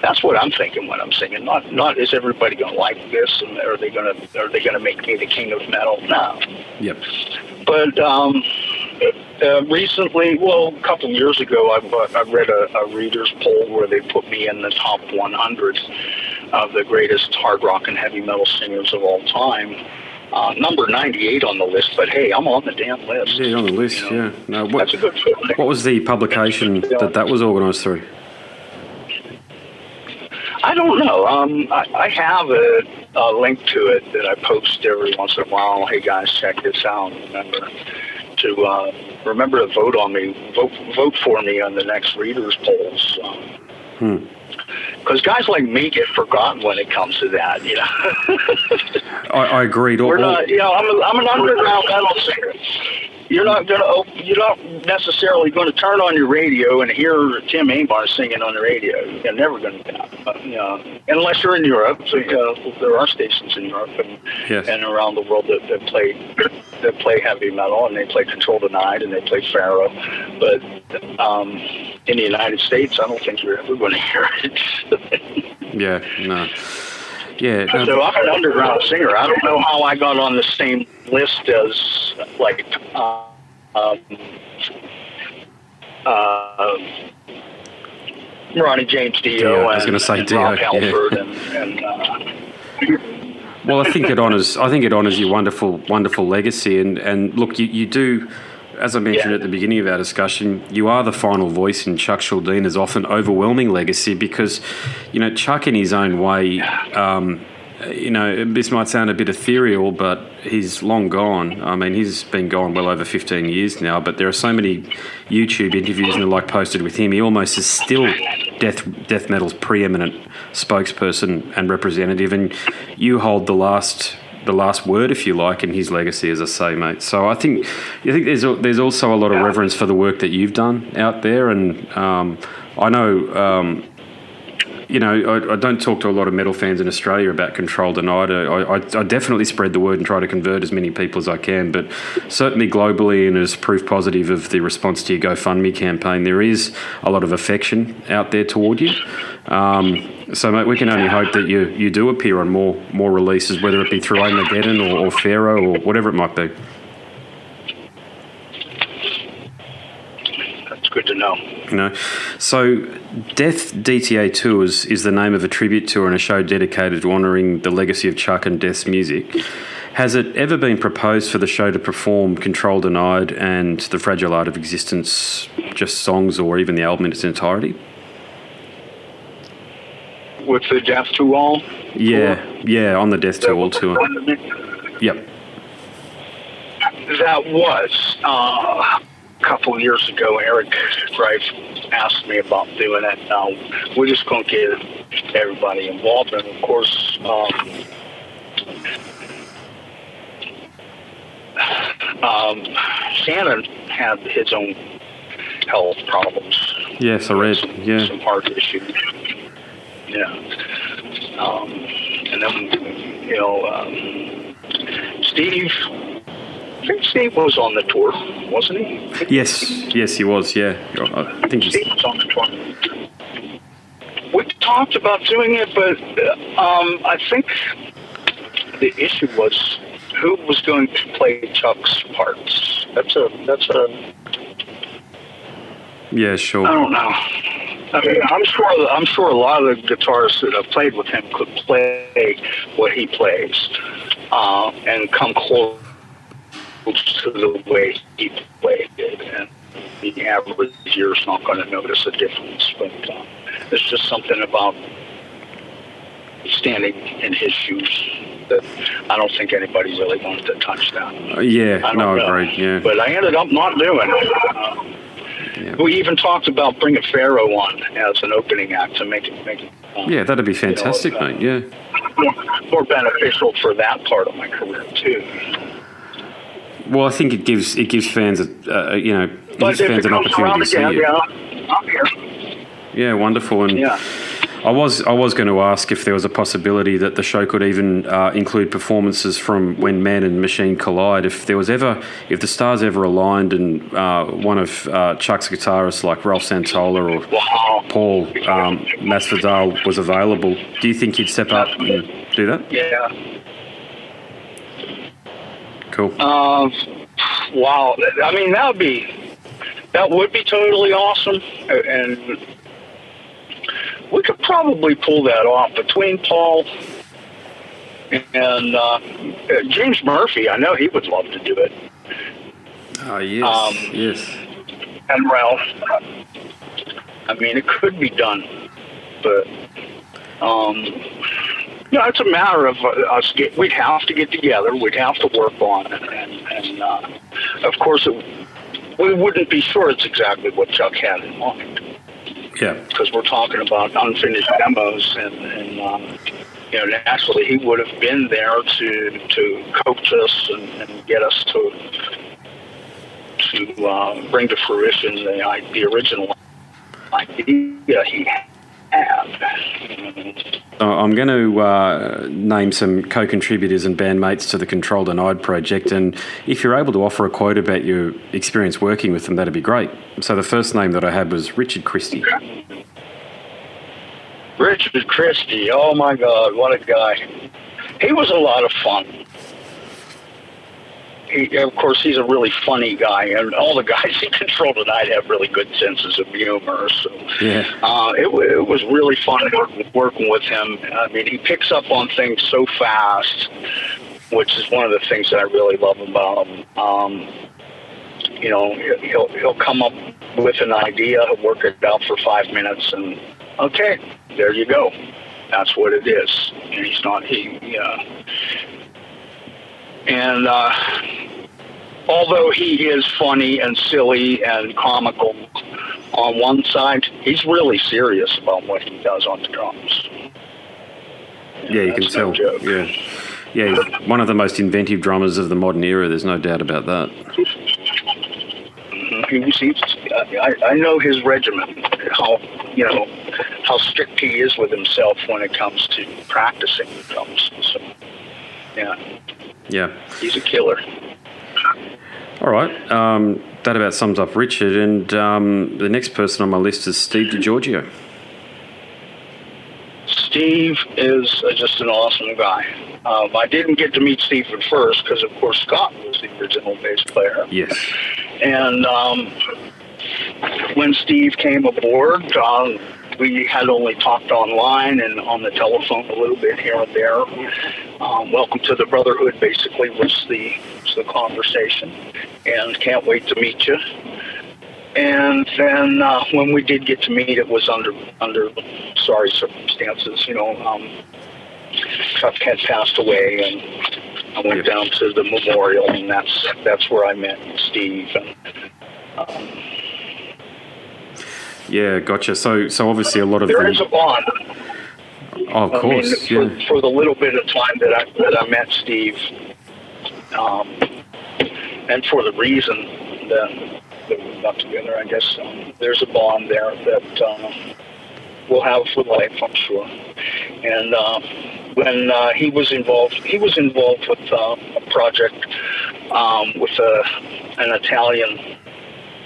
That's what I'm thinking when I'm singing. Not is everybody going to like this, and are they going to make me the king of metal? No. Yep. But recently, a couple of years ago, I read a reader's poll where they put me in the top 100 of the greatest hard rock and heavy metal singers of all time. Number 98 on the list, but hey, I'm on the damn list. Yeah, you're on the list, yeah. No, that's a good feeling. What was the publication that was organised through? I don't know. I have a link to it that I post every once in a while. Hey guys, check this out. Remember to vote on me, vote for me on the next readers polls. Because guys like me get forgotten when it comes to that, you know. I agreed. We're not, you know, I'm an underground metal singer. You're not necessarily going to turn on your radio and hear Tim Aymar singing on the radio. You're never going to, you know, unless you're in Europe. So there are stations in Europe and around the world that play heavy metal, and they play Control Denied and they play Pharaoh. But in the United States, I don't think you're ever going to hear it. Yeah, no. Yeah. So I'm an underground singer. I don't know how I got on the same list as like Ronnie James Dio and Rob Halford and well, I think it honors your wonderful legacy, and look, you do. As I mentioned at the beginning of our discussion, you are the final voice in Chuch Schuldiner's often overwhelming legacy because, you know, Chuck in his own way, you know, this might sound a bit ethereal, but he's long gone. I mean, he's been gone well over 15 years now, but there are so many YouTube interviews and the like posted with him. He almost is still death metal's preeminent spokesperson and representative, and you hold the last word, if you like, in his legacy, as I say, mate. So I think there's also a lot of reverence for the work that you've done out there, and I know, you know, I don't talk to a lot of metal fans in Australia about Control Denied. I definitely spread the word and try to convert as many people as I can, but certainly globally, and as proof positive of the response to your GoFundMe campaign, there is a lot of affection out there toward you. So, mate, we can only hope that you do appear on more releases, whether it be through Armageddon or Pharaoh or whatever it might be. That's good to know. You know, so Death DTA Tours is the name of a tribute tour and a show dedicated to honouring the legacy of Chuck and Death's music. Has it ever been proposed for the show to perform Control Denied and The Fragile Art of Existence, just songs, or even the album in its entirety? With the Death to All? Yeah, on the Death to All tour. Yep. That was a couple of years ago. Eric Greif asked me about doing it. We just couldn't get everybody involved, and of course, Shannon had his own health problems. Yes, I read. Yeah, some heart issues. Yeah. And then, you know, Steve, I think Steve was on the tour, wasn't he? Yes, he was, yeah. I think Steve was on the tour. We talked about doing it, but I think the issue was who was going to play Chuck's parts. That's a. Yeah, sure. I don't know. I mean, I'm sure a lot of the guitarists that have played with him could play what he plays and come close to the way he played it. And the average ear is not going to notice a difference. But there's just something about standing in his shoes that I don't think anybody really wanted to touch that. I agree. Yeah, but I ended up not doing it. Yeah. We even talked about bringing Pharaoh on as an opening act to make it. Yeah, that'd be fantastic, mate. Yeah, more beneficial for that part of my career too. Well, I think it gives fans fans an opportunity to see it. Yeah, I'm here. Yeah, wonderful. And I was going to ask if there was a possibility that the show could even include performances from when man and machine collide. If the stars ever aligned and one of Chuck's guitarists like Ralph Santola or Paul Masvidal was available, do you think you'd step up and do that? Yeah. Cool. Wow. I mean, that would be totally awesome, and we could probably pull that off between Paul and James Murphy. I know he would love to do it. Oh, yes, yes. And Ralph. I mean, it could be done, but it's a matter of us. We'd have to get together. We'd have to work on it, and of course, we wouldn't be sure it's exactly what Chuck had in mind. Yeah. Because we're talking about unfinished demos, and naturally he would have been there to coach us and get us to bring to fruition the original idea he had. I'm going to name some co-contributors and bandmates to the Control Denied project, and if you're able to offer a quote about your experience working with them, that'd be great. So the first name that I had was Richard Christie. Richard Christie, oh my God, what a guy. He was a lot of fun. Of course, he's a really funny guy, and all the guys in Control Denied have really good senses of humor. So Yeah. it was really fun working with him. I mean, he picks up on things so fast, which is one of the things that I really love about him. He'll come up with an idea, he'll work it out for 5 minutes, and okay, there you go. That's what it is. And he's not And although he is funny and silly and comical on one side, he's really serious about what he does on the drums. Yeah, you can tell. No joke. Yeah, he's one of the most inventive drummers of the modern era. There's no doubt about that. I know his regimen, how strict he is with himself when it comes to practicing the drums. So, Yeah. he's a killer. All right. That about sums up Richard. And the next person on my list is Steve DiGiorgio. Steve is just an awesome guy. I didn't get to meet Steve at first because, of course, Scott was the original bass player. Yes. And when Steve came aboard, we had only talked online and on the telephone a little bit here and there. Welcome to the Brotherhood, basically, was the conversation. And can't wait to meet you. And then when we did get to meet, it was under sorry circumstances. Chuck had passed away, and I went down to the memorial, and that's where I met Steve. And, yeah, gotcha. So obviously a lot of there is a bond. Oh, of course. For the little bit of time that I met Steve, and for the reason that we got together, I guess there's a bond there that we'll have for life, I'm sure. And when he was involved with a project with an Italian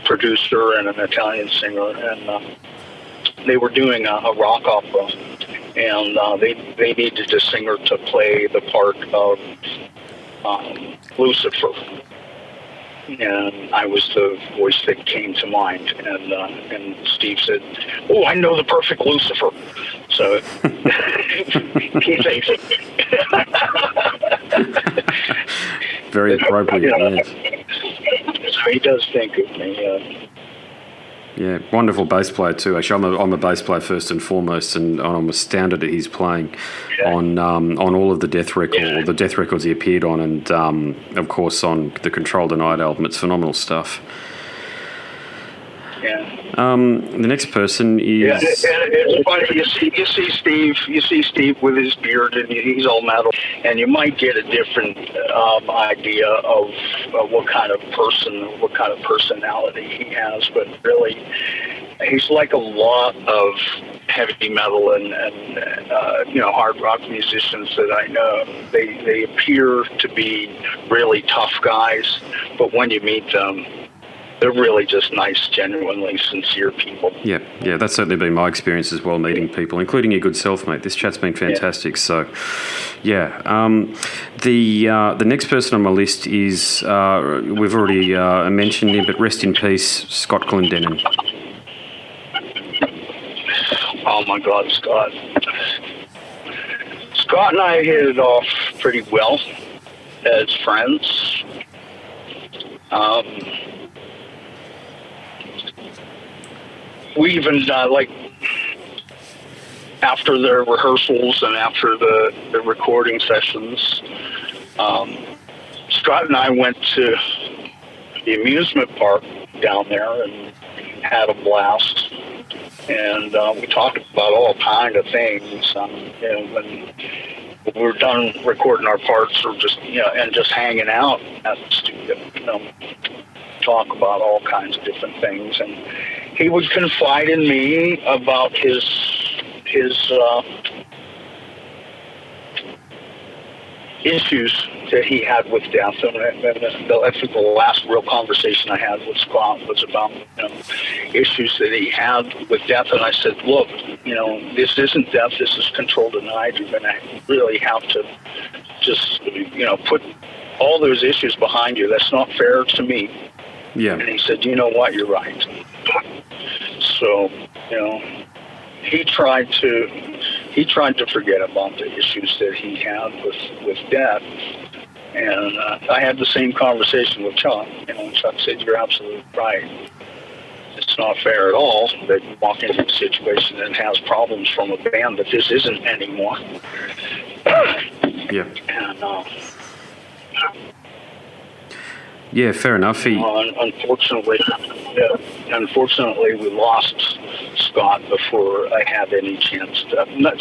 producer and an Italian singer, and they were doing a rock opera, and they needed a singer to play the part of Lucifer. And I was the voice that came to mind. And Steve said, "Oh, I know the perfect Lucifer." So he thinks it. Very appropriate, yes. So he does think of me. Yeah, wonderful bass player too. Actually, I'm a bass player first and foremost, and I'm astounded at his playing on all of the Death record, the Death records he appeared on, and of course on the Control Denied album. It's phenomenal stuff. Yeah. The next person is. Yeah, it's funny. You see Steve with his beard, and he's all metal, and you might get a different idea of what kind of personality he has. But really, he's like a lot of heavy metal and hard rock musicians that I know. They appear to be really tough guys, but when you meet them, they're really just nice, genuinely sincere people. Yeah, that's certainly been my experience as well, meeting people, including your good self, mate. This chat's been fantastic. Yeah. So, the next person on my list is, we've already mentioned him, but rest in peace, Scott Clendenin. Oh my God, Scott. Scott and I hit it off pretty well as friends. We even, after the rehearsals and after the recording sessions, Scott and I went to the amusement park down there and had a blast. and we talked about all kind of things. When we were done recording our parts, or just and just hanging out at the studio, talk about all kinds of different things, and he would confide in me about his issues that he had with death, and I think the last real conversation I had with Scott was about issues that he had with death, and I said, look, this isn't death, this is control denied. You're going to really have to just put all those issues behind you. That's not fair to me. Yeah. And he said, you know what, you're right. So he tried to forget about the issues that he had with death, and I had the same conversation with Chuck. Chuck said, "You're absolutely right. It's not fair at all that you walk into a situation that has problems from a band that this isn't anymore." Yeah. And yeah, fair enough. Unfortunately, we lost Scott before I had any chance to. Let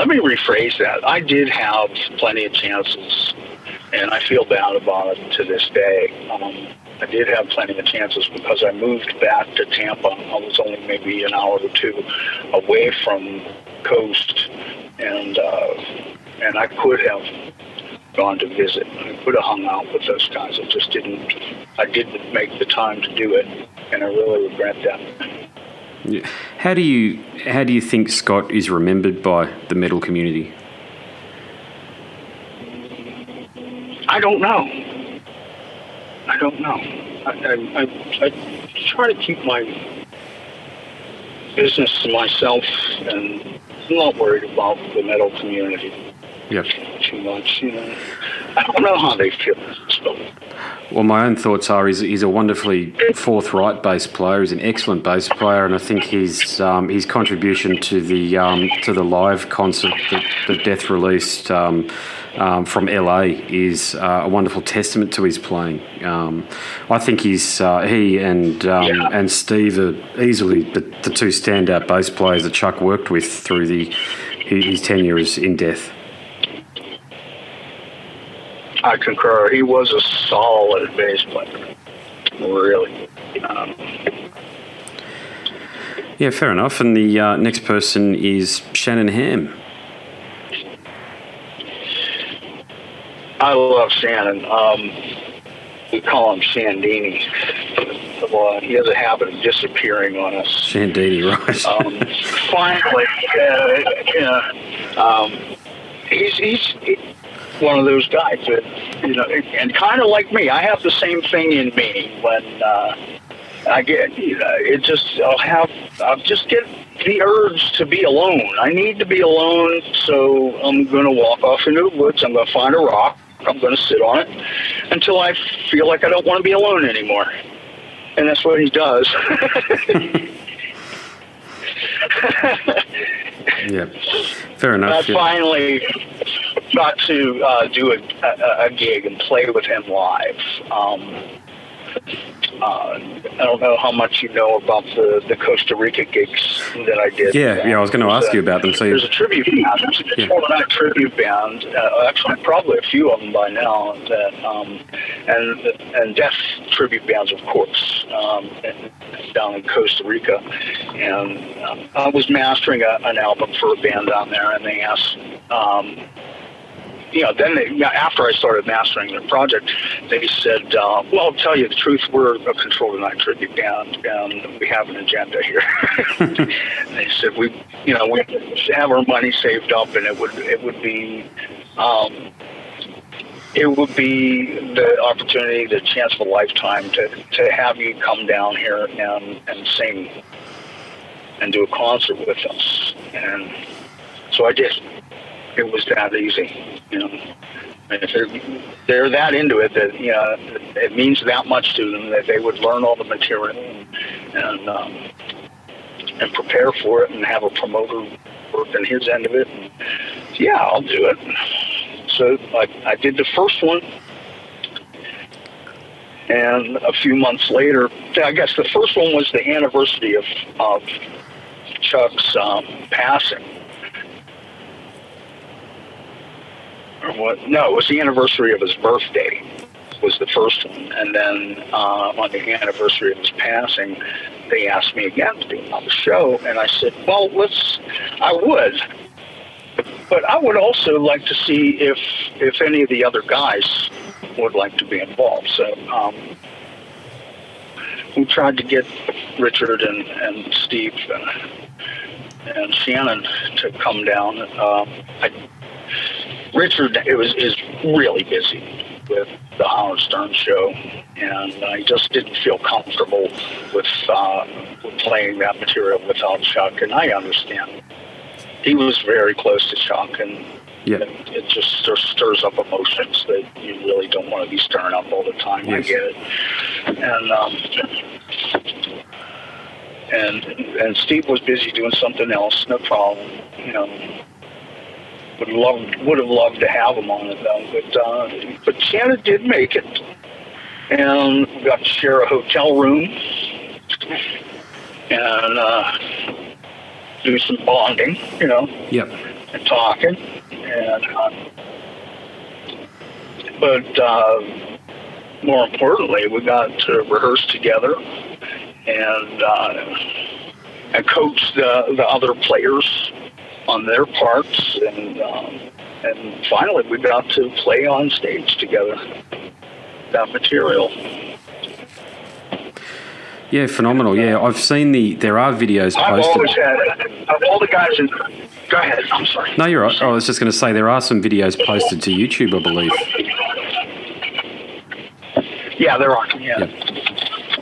me rephrase that. I did have plenty of chances, and I feel bad about it to this day. I did have plenty of chances because I moved back to Tampa. I was only maybe an hour or two away from coast, and I could have gone to visit. I could have hung out with those guys. I didn't make the time to do it, and I really regret that. Yeah. How do you think Scott is remembered by the metal community? I don't know. I try to keep my business to myself, and I'm not worried about the metal community. Yep. Too much, I don't know how they feel. Well, my own thoughts are he's a wonderfully forthright bass player. He's an excellent bass player, and I think his contribution to the live concert that Death released from LA is a wonderful testament to his playing. I think he and Steve are easily the two standout bass players that Chuck worked with through his tenure in Death. I concur. He was a solid bass player, really. Yeah, fair enough. And the next person is Shannon Ham. I love Shannon. We call him Shandini. Well, he has a habit of disappearing on us. Shandini, right? Finally, he's one of those guys that, and kind of like me, I have the same thing in me when I get, I'll just get the urge to be alone. I need to be alone, so I'm going to walk off into the woods. I'm going to find a rock. I'm going to sit on it until I feel like I don't want to be alone anymore. And that's what he does. Yeah, fair enough. I finally got to do a gig and play with him live. I don't know how much you know about the Costa Rica gigs that I did. Yeah, I was going to ask you about them. So there's a tribute band. There's a fortnight tribute band. Actually, probably a few of them by now. And Death tribute bands, of course, down in Costa Rica. And I was mastering an album for a band down there, and they asked. After I started mastering their project, they said, well, I'll tell you the truth, we're a Control the Night tribute band, and we have an agenda here. They said, we have our money saved up, and it would be the opportunity, the chance of a lifetime to have you come down here and sing and do a concert with us. And so I did. It was that easy, And if they're that into it, that it means that much to them that they would learn all the material and prepare for it and have a promoter work on his end of it. And, yeah, I'll do it. So I did the first one, And a few months later, I guess the first one was the anniversary of Chuck's passing. Or what? No, it was the anniversary of his birthday was the first one. And then on the anniversary of his passing, they asked me again to be on the show. And I said, well, I would. But I would also like to see if any of the other guys would like to be involved. So we tried to get Richard and Steve and Shannon to come down. Richard is really busy with the Howard Stern show, and I just didn't feel comfortable with playing that material without Chuck, and I understand. He was very close to Chuck, and it just stirs up emotions that you really don't want to be stirring up all the time. Yes. I get it. And Steve was busy doing something else, no problem. Would have loved to have him on it though, but Shannon did make it, and we got to share a hotel room and do some bonding, and talking, and but more importantly, we got to rehearse together and coach the other players on their parts, and finally we got to play on stage together that material. Yeah, phenomenal. Yeah, I've seen there are videos posted. I've always had of all the guys in. Go ahead. I'm sorry. No, you're right. I was just going to say there are some videos posted to YouTube, I believe. Yeah, there are. Yeah,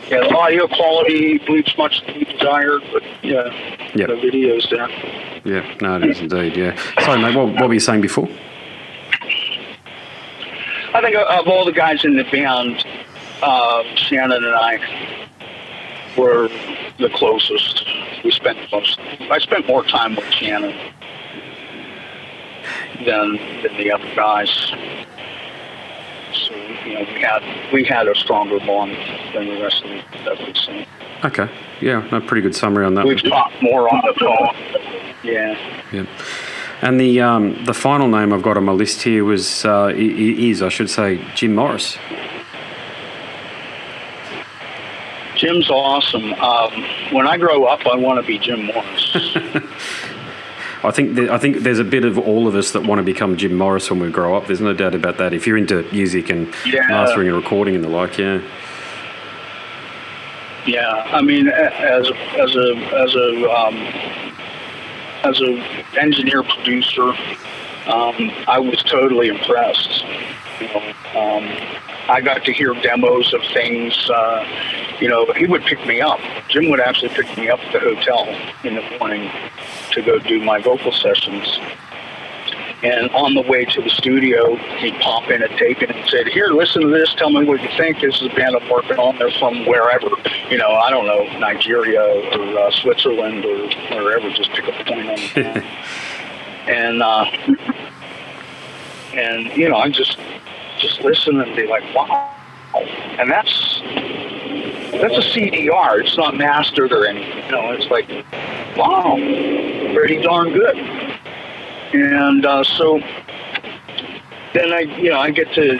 the audio quality leaves much to be desired, but the videos there. Yeah, no, it is indeed, yeah. Sorry, mate, what were you saying before? I think of all the guys in the band, Shannon and I were the closest. I spent more time with Shannon than the other guys. So, we had a stronger bond than the rest of the scene. Okay, yeah, a pretty good summary on that. We've talked more on the phone. Yeah. And the final name I've got on my list here is I should say, Jim Morris. Jim's awesome. When I grow up, I want to be Jim Morris. I think there's a bit of all of us that want to become Jim Morris when we grow up. There's no doubt about that. If you're into music and mastering and recording and the like, yeah. Yeah, I mean, as an engineer producer, I was totally impressed. I got to hear demos of things. He would pick me up. Jim would actually pick me up at the hotel in the morning to go do my vocal sessions. And on the way to the studio, he'd pop in a tape and said, "Here, listen to this. Tell me what you think. This is a band I'm working on. They're from wherever. I don't know, Nigeria or Switzerland or wherever. Just pick a point on the map." And I just listen and be like, wow. And that's a CDR. It's not mastered or anything. It's like, wow, pretty darn good. And so then I get to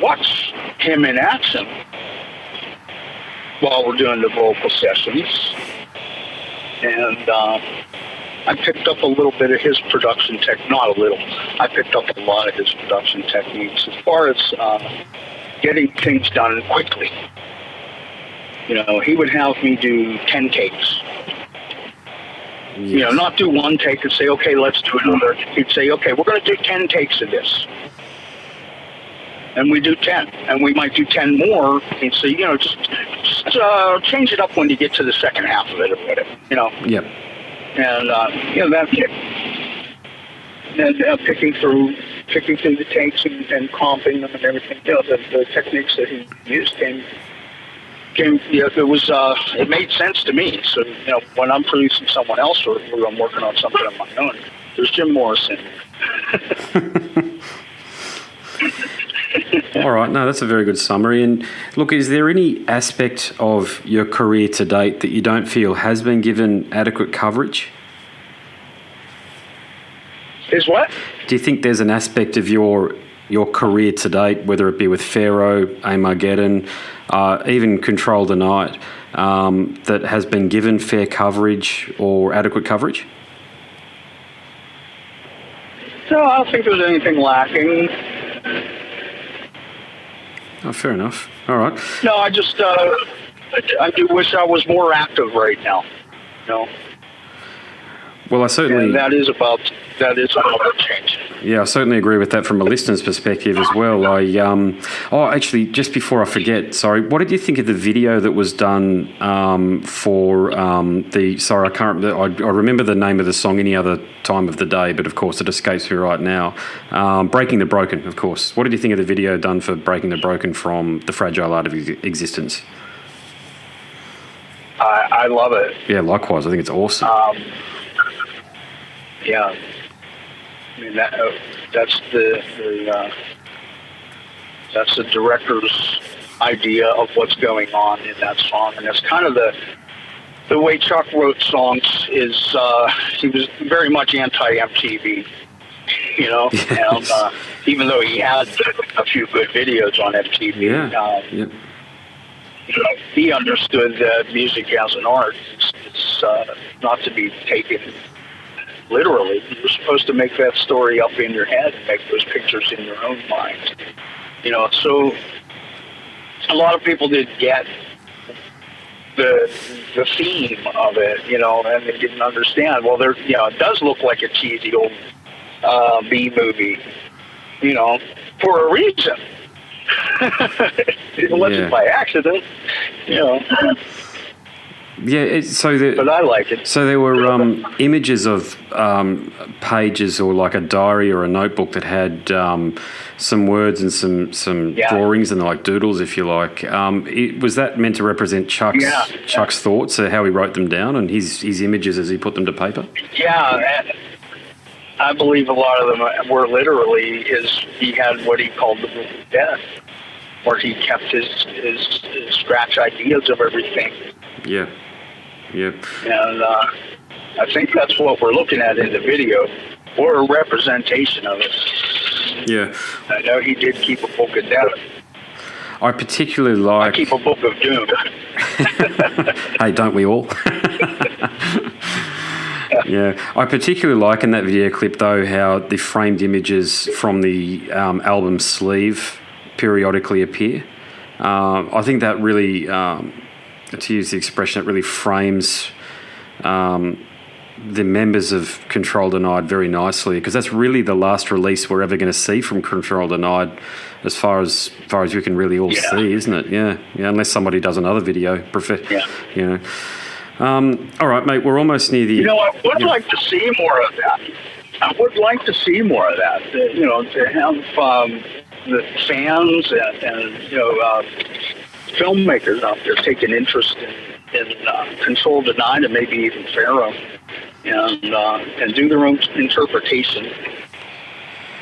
watch him in action while we're doing the vocal sessions, and I picked up a little bit of his production not a little. I picked up a lot of his production techniques as far as getting things done quickly. He would have me do 10 takes. Yes. Not do one take and say, okay, let's do another. He'd say, okay, we're going to do 10 takes of this. And we do 10. And we might do 10 more. He'd say, just change it up when you get to the second half of it or whatever, Yep. And, that's it. And picking through the takes and comping them and everything. The techniques that he used it made sense to me. So, when I'm producing someone else or I'm working on something of my own, there's Jim Morrison. All right. No, that's a very good summary. And look, is there any aspect of your career to date that you don't feel has been given adequate coverage? Is what? Do you think there's an aspect of your career to date, whether it be with Pharaoh, Aymar, even Control Denied, that has been given fair coverage or adequate coverage? No, I don't think there's anything lacking. Oh, fair enough. All right. No, I just I do wish I was more active right now. You know. Well, I certainly. And that is about a change. Yeah, I certainly agree with that from a listener's perspective as well. Actually, just before I forget, sorry, what did you think of the video that was done for Sorry, I remember the name of the song any other time of the day, but of course it escapes me right now. Breaking the Broken, of course. What did you think of the video done for Breaking the Broken from The Fragile Art of Existence? I love it. Yeah, likewise. I think it's awesome. Yeah. I mean, that's the director's idea of what's going on in that song, and that's kind of the way Chuck wrote songs. Is he was very much anti-MTV, you know, Yes. and even though he had a few good videos on MTV, Yep. you know, he understood that music as an art. It's not to be taken literally. You're supposed to make that story up in your head and make those pictures in your own mind. You know, so a lot of people didn't get the theme of it, you know, and they didn't understand. Well, it does look like a cheesy old B movie, you know, for a reason. It wasn't by accident, you know. Yeah, but I like it. So there were images of pages or like a diary or a notebook that had some words and some drawings and like doodles, if you like. Was that meant to represent Chuck's thoughts, how he wrote them down, and his images as he put them to paper? Yeah, I believe a lot of them were literally he had what he called the book of death, where he kept his scratch ideas of everything. Yeah. Yep. And I think that's what we're looking at in the video, or a representation of it. Yeah. I know he did keep a book of death. I particularly like... I keep a book of doom. Hey, don't we all? Yeah. I particularly like in that video clip, though, how the framed images from the album sleeve periodically appear. I think that really... to use the expression, it really frames the members of Control Denied very nicely, because that's really the last release we're ever going to see from Control Denied, as far as we can really all see, isn't it? Yeah, unless somebody does another video. You know. All right, mate, we're almost near the... You know, I would like to see more of that. I would like to see more of that. You know, to have the fans and you know, filmmakers out there taking interest in Control Denied and maybe even Pharaoh, and do their own interpretation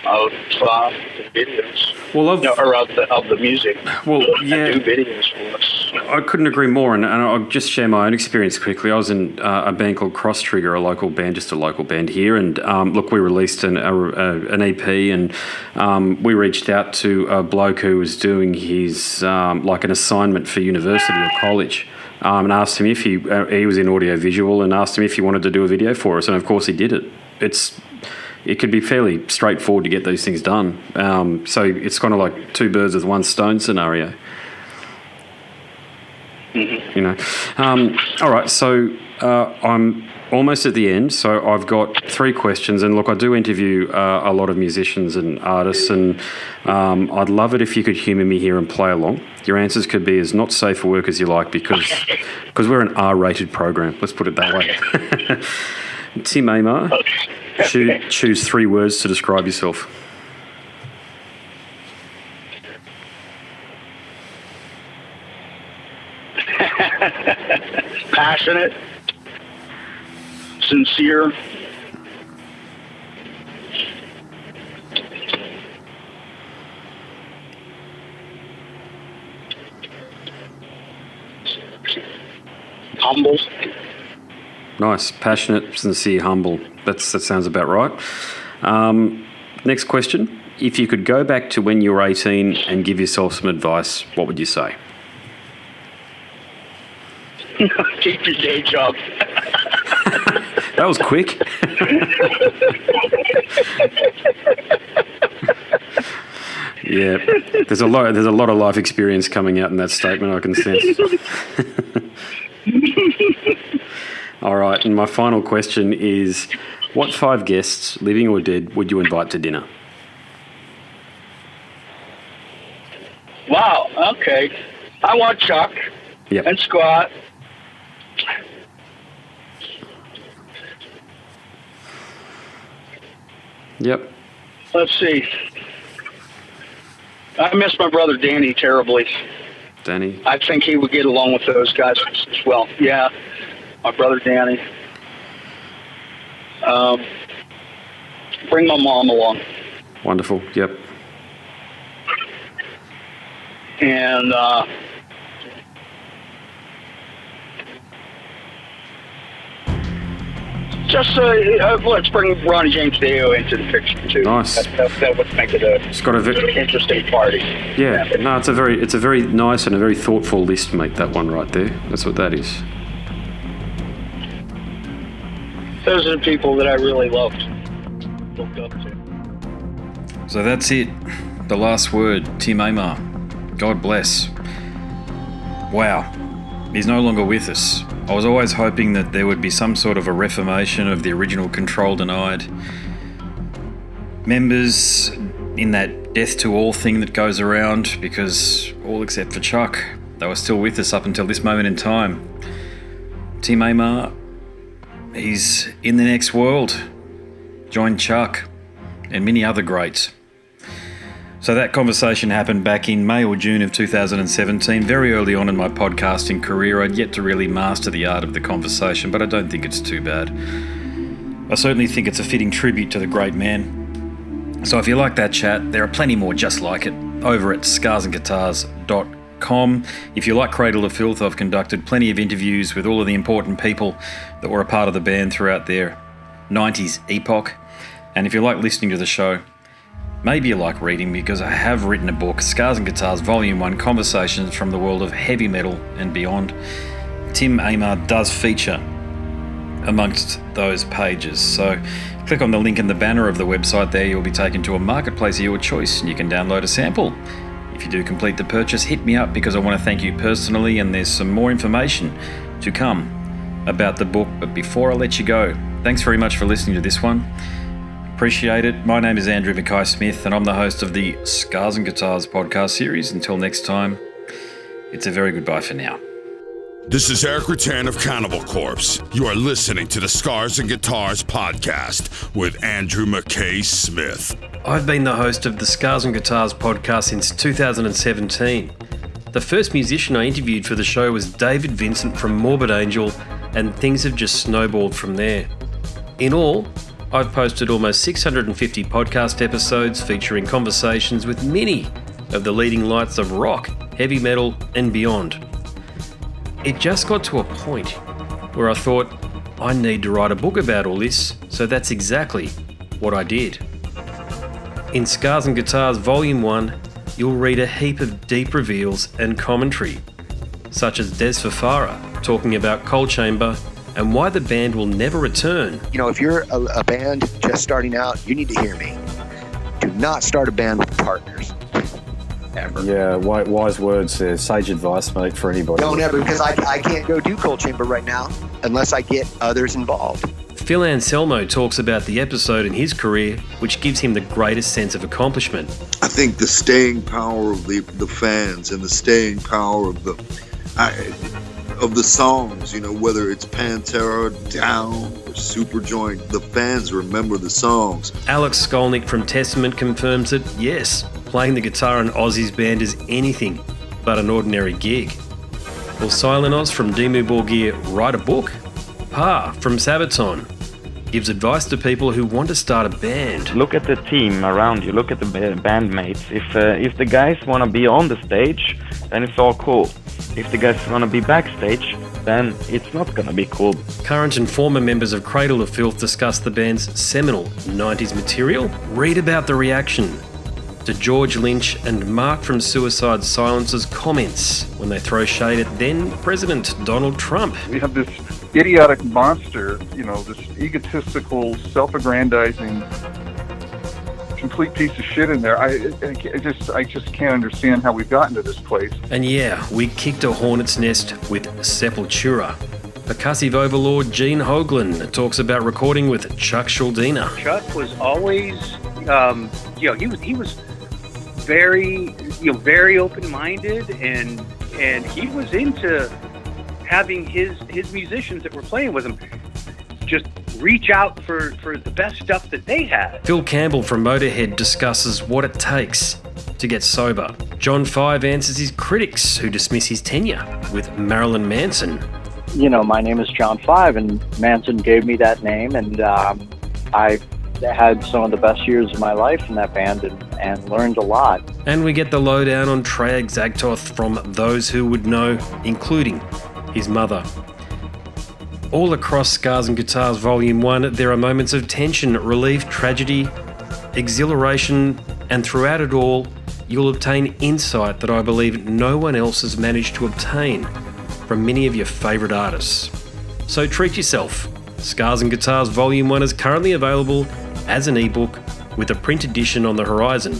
of the videos. Well, of the music. Well, yeah. And do videos for us. I couldn't agree more, and I'll just share my own experience quickly. I was in a band called Cross Trigger, a local band here, and look, we released an EP, and we reached out to a bloke who was doing his like an assignment for university or college, and asked him if he was in audiovisual, and asked him if he wanted to do a video for us, and of course he did it. It could be fairly straightforward to get these things done. So it's kind of like two birds with one stone scenario. Mm-hmm. You know. All right, so I'm almost at the end. So I've got 3 questions. And look, I do interview a lot of musicians and artists, and I'd love it if you could humour me here and play along. Your answers could be as not safe for work as you like, because we're an R-rated program. Let's put it that way. Tim Aymar. Choose 3 words to describe yourself. Passionate, sincere, humble. Nice. Passionate, sincere, humble. That sounds about right. Next question. If you could go back to when you were 18 and give yourself some advice, what would you say? Keep your day job. That was quick. Yeah, there's a lot of life experience coming out in that statement, I can sense. All right, and my final question is, what 5 guests, living or dead, would you invite to dinner? Wow, okay. I want Chuck Yep. and Scott. Yep. Let's see. I miss my brother Danny terribly. Danny. I think he would get along with those guys as well. Yeah, my brother Danny. Bring my mom along. Wonderful. Yep. And just let's bring Ronnie James Dio into the picture too. Nice. That would make it It's got a interesting party. yeah. No, it's a very nice and a very thoughtful list, mate. That one right there. That's what that is. Those are the people that I really looked up to. So that's it. The last word, Tim Aymar. God bless. Wow. He's no longer with us. I was always hoping that there would be some sort of a reformation of the original Control Denied members in that death to all thing that goes around, because all except for Chuck, they were still with us up until this moment in time. Tim Aymar, he's in the next world. Joined Chuck and many other greats. So that conversation happened back in May or June of 2017, very early on in my podcasting career. I'd yet to really master the art of the conversation, but I don't think it's too bad. I certainly think it's a fitting tribute to the great man. So if you like that chat, there are plenty more just like it over at scarsandguitars.com. If you like Cradle of Filth, I've conducted plenty of interviews with all of the important people that were a part of the band throughout their 90s epoch. And if you like listening to the show, maybe you like reading, because I have written a book, Scars and Guitars Volume 1, Conversations from the World of Heavy Metal and Beyond. Tim Aymar does feature amongst those pages. So click on the link in the banner of the website there. You'll be taken to a marketplace of your choice and you can download a sample. If you do complete the purchase, hit me up, because I want to thank you personally, and there's some more information to come about the book. But before I let you go, thanks very much for listening to this one. Appreciate it. My name is Andrew Mackay-Smith, and I'm the host of the Scars and Guitars podcast series. Until next time, it's a very goodbye for now. This is Eric Rattan of Cannibal Corpse. You are listening to the Scars and Guitars podcast with Andrew Mackay-Smith. I've been the host of the Scars and Guitars podcast since 2017. The first musician I interviewed for the show was David Vincent from Morbid Angel, and things have just snowballed from there. In all, I've posted almost 650 podcast episodes featuring conversations with many of the leading lights of rock, heavy metal, and beyond. It just got to a point where I thought, I need to write a book about all this, so that's exactly what I did. In Scars and Guitars Volume 1, you'll read a heap of deep reveals and commentary, such as Des Pharaoh talking about Coal Chamber and why the band will never return. You know, if you're a band just starting out, you need to hear me. Do not start a band with partners. Ever. Yeah, wise words there. Sage advice, mate, for anybody. Don't ever, because I can't go do Coal Chamber right now unless I get others involved. Phil Anselmo talks about the episode in his career which gives him the greatest sense of accomplishment. I think the staying power of the fans and the staying power of the songs, you know, whether it's Pantera, Down, or Superjoint, the fans remember the songs. Alex Skolnick from Testament confirms that, yes, playing the guitar in Ozzy's band is anything but an ordinary gig. Will Silenos from Dimmu Borgir write a book? Pa from Sabaton gives advice to people who want to start a band. Look at the team around you, look at the bandmates. If the guys want to be on the stage, then it's all cool. If the guys want to be backstage, then it's not gonna be cool. Current and former members of Cradle of Filth discuss the band's seminal 90s material. Read about the reaction to George Lynch and Mark from Suicide Silence's comments when they throw shade at then President Donald Trump. We have this idiotic monster, this egotistical, self-aggrandizing, complete piece of shit in there. I just can't understand how we've gotten to this place. And yeah, we kicked a hornet's nest with Sepultura. Percussive overlord Gene Hoglan talks about recording with Chuch Schuldiner. Chuck was always, he was very, very open-minded, and he was into having his musicians that were playing with him just reach out for the best stuff that they had. Phil Campbell from Motorhead discusses what it takes to get sober. John Five answers his critics who dismiss his tenure with Marilyn Manson. My name is John Five, and Manson gave me that name, and I had some of the best years of my life in that band and learned a lot. And we get the lowdown on Treyarch Zagtoth from those who would know, including his mother. All across Scars and Guitars Volume 1, there are moments of tension, relief, tragedy, exhilaration, and throughout it all, you'll obtain insight that I believe no one else has managed to obtain from many of your favourite artists. So treat yourself. Scars and Guitars Volume 1 is currently available as an ebook with a print edition on the horizon.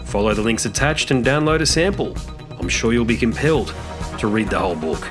Follow the links attached and download a sample. I'm sure you'll be compelled to read the whole book.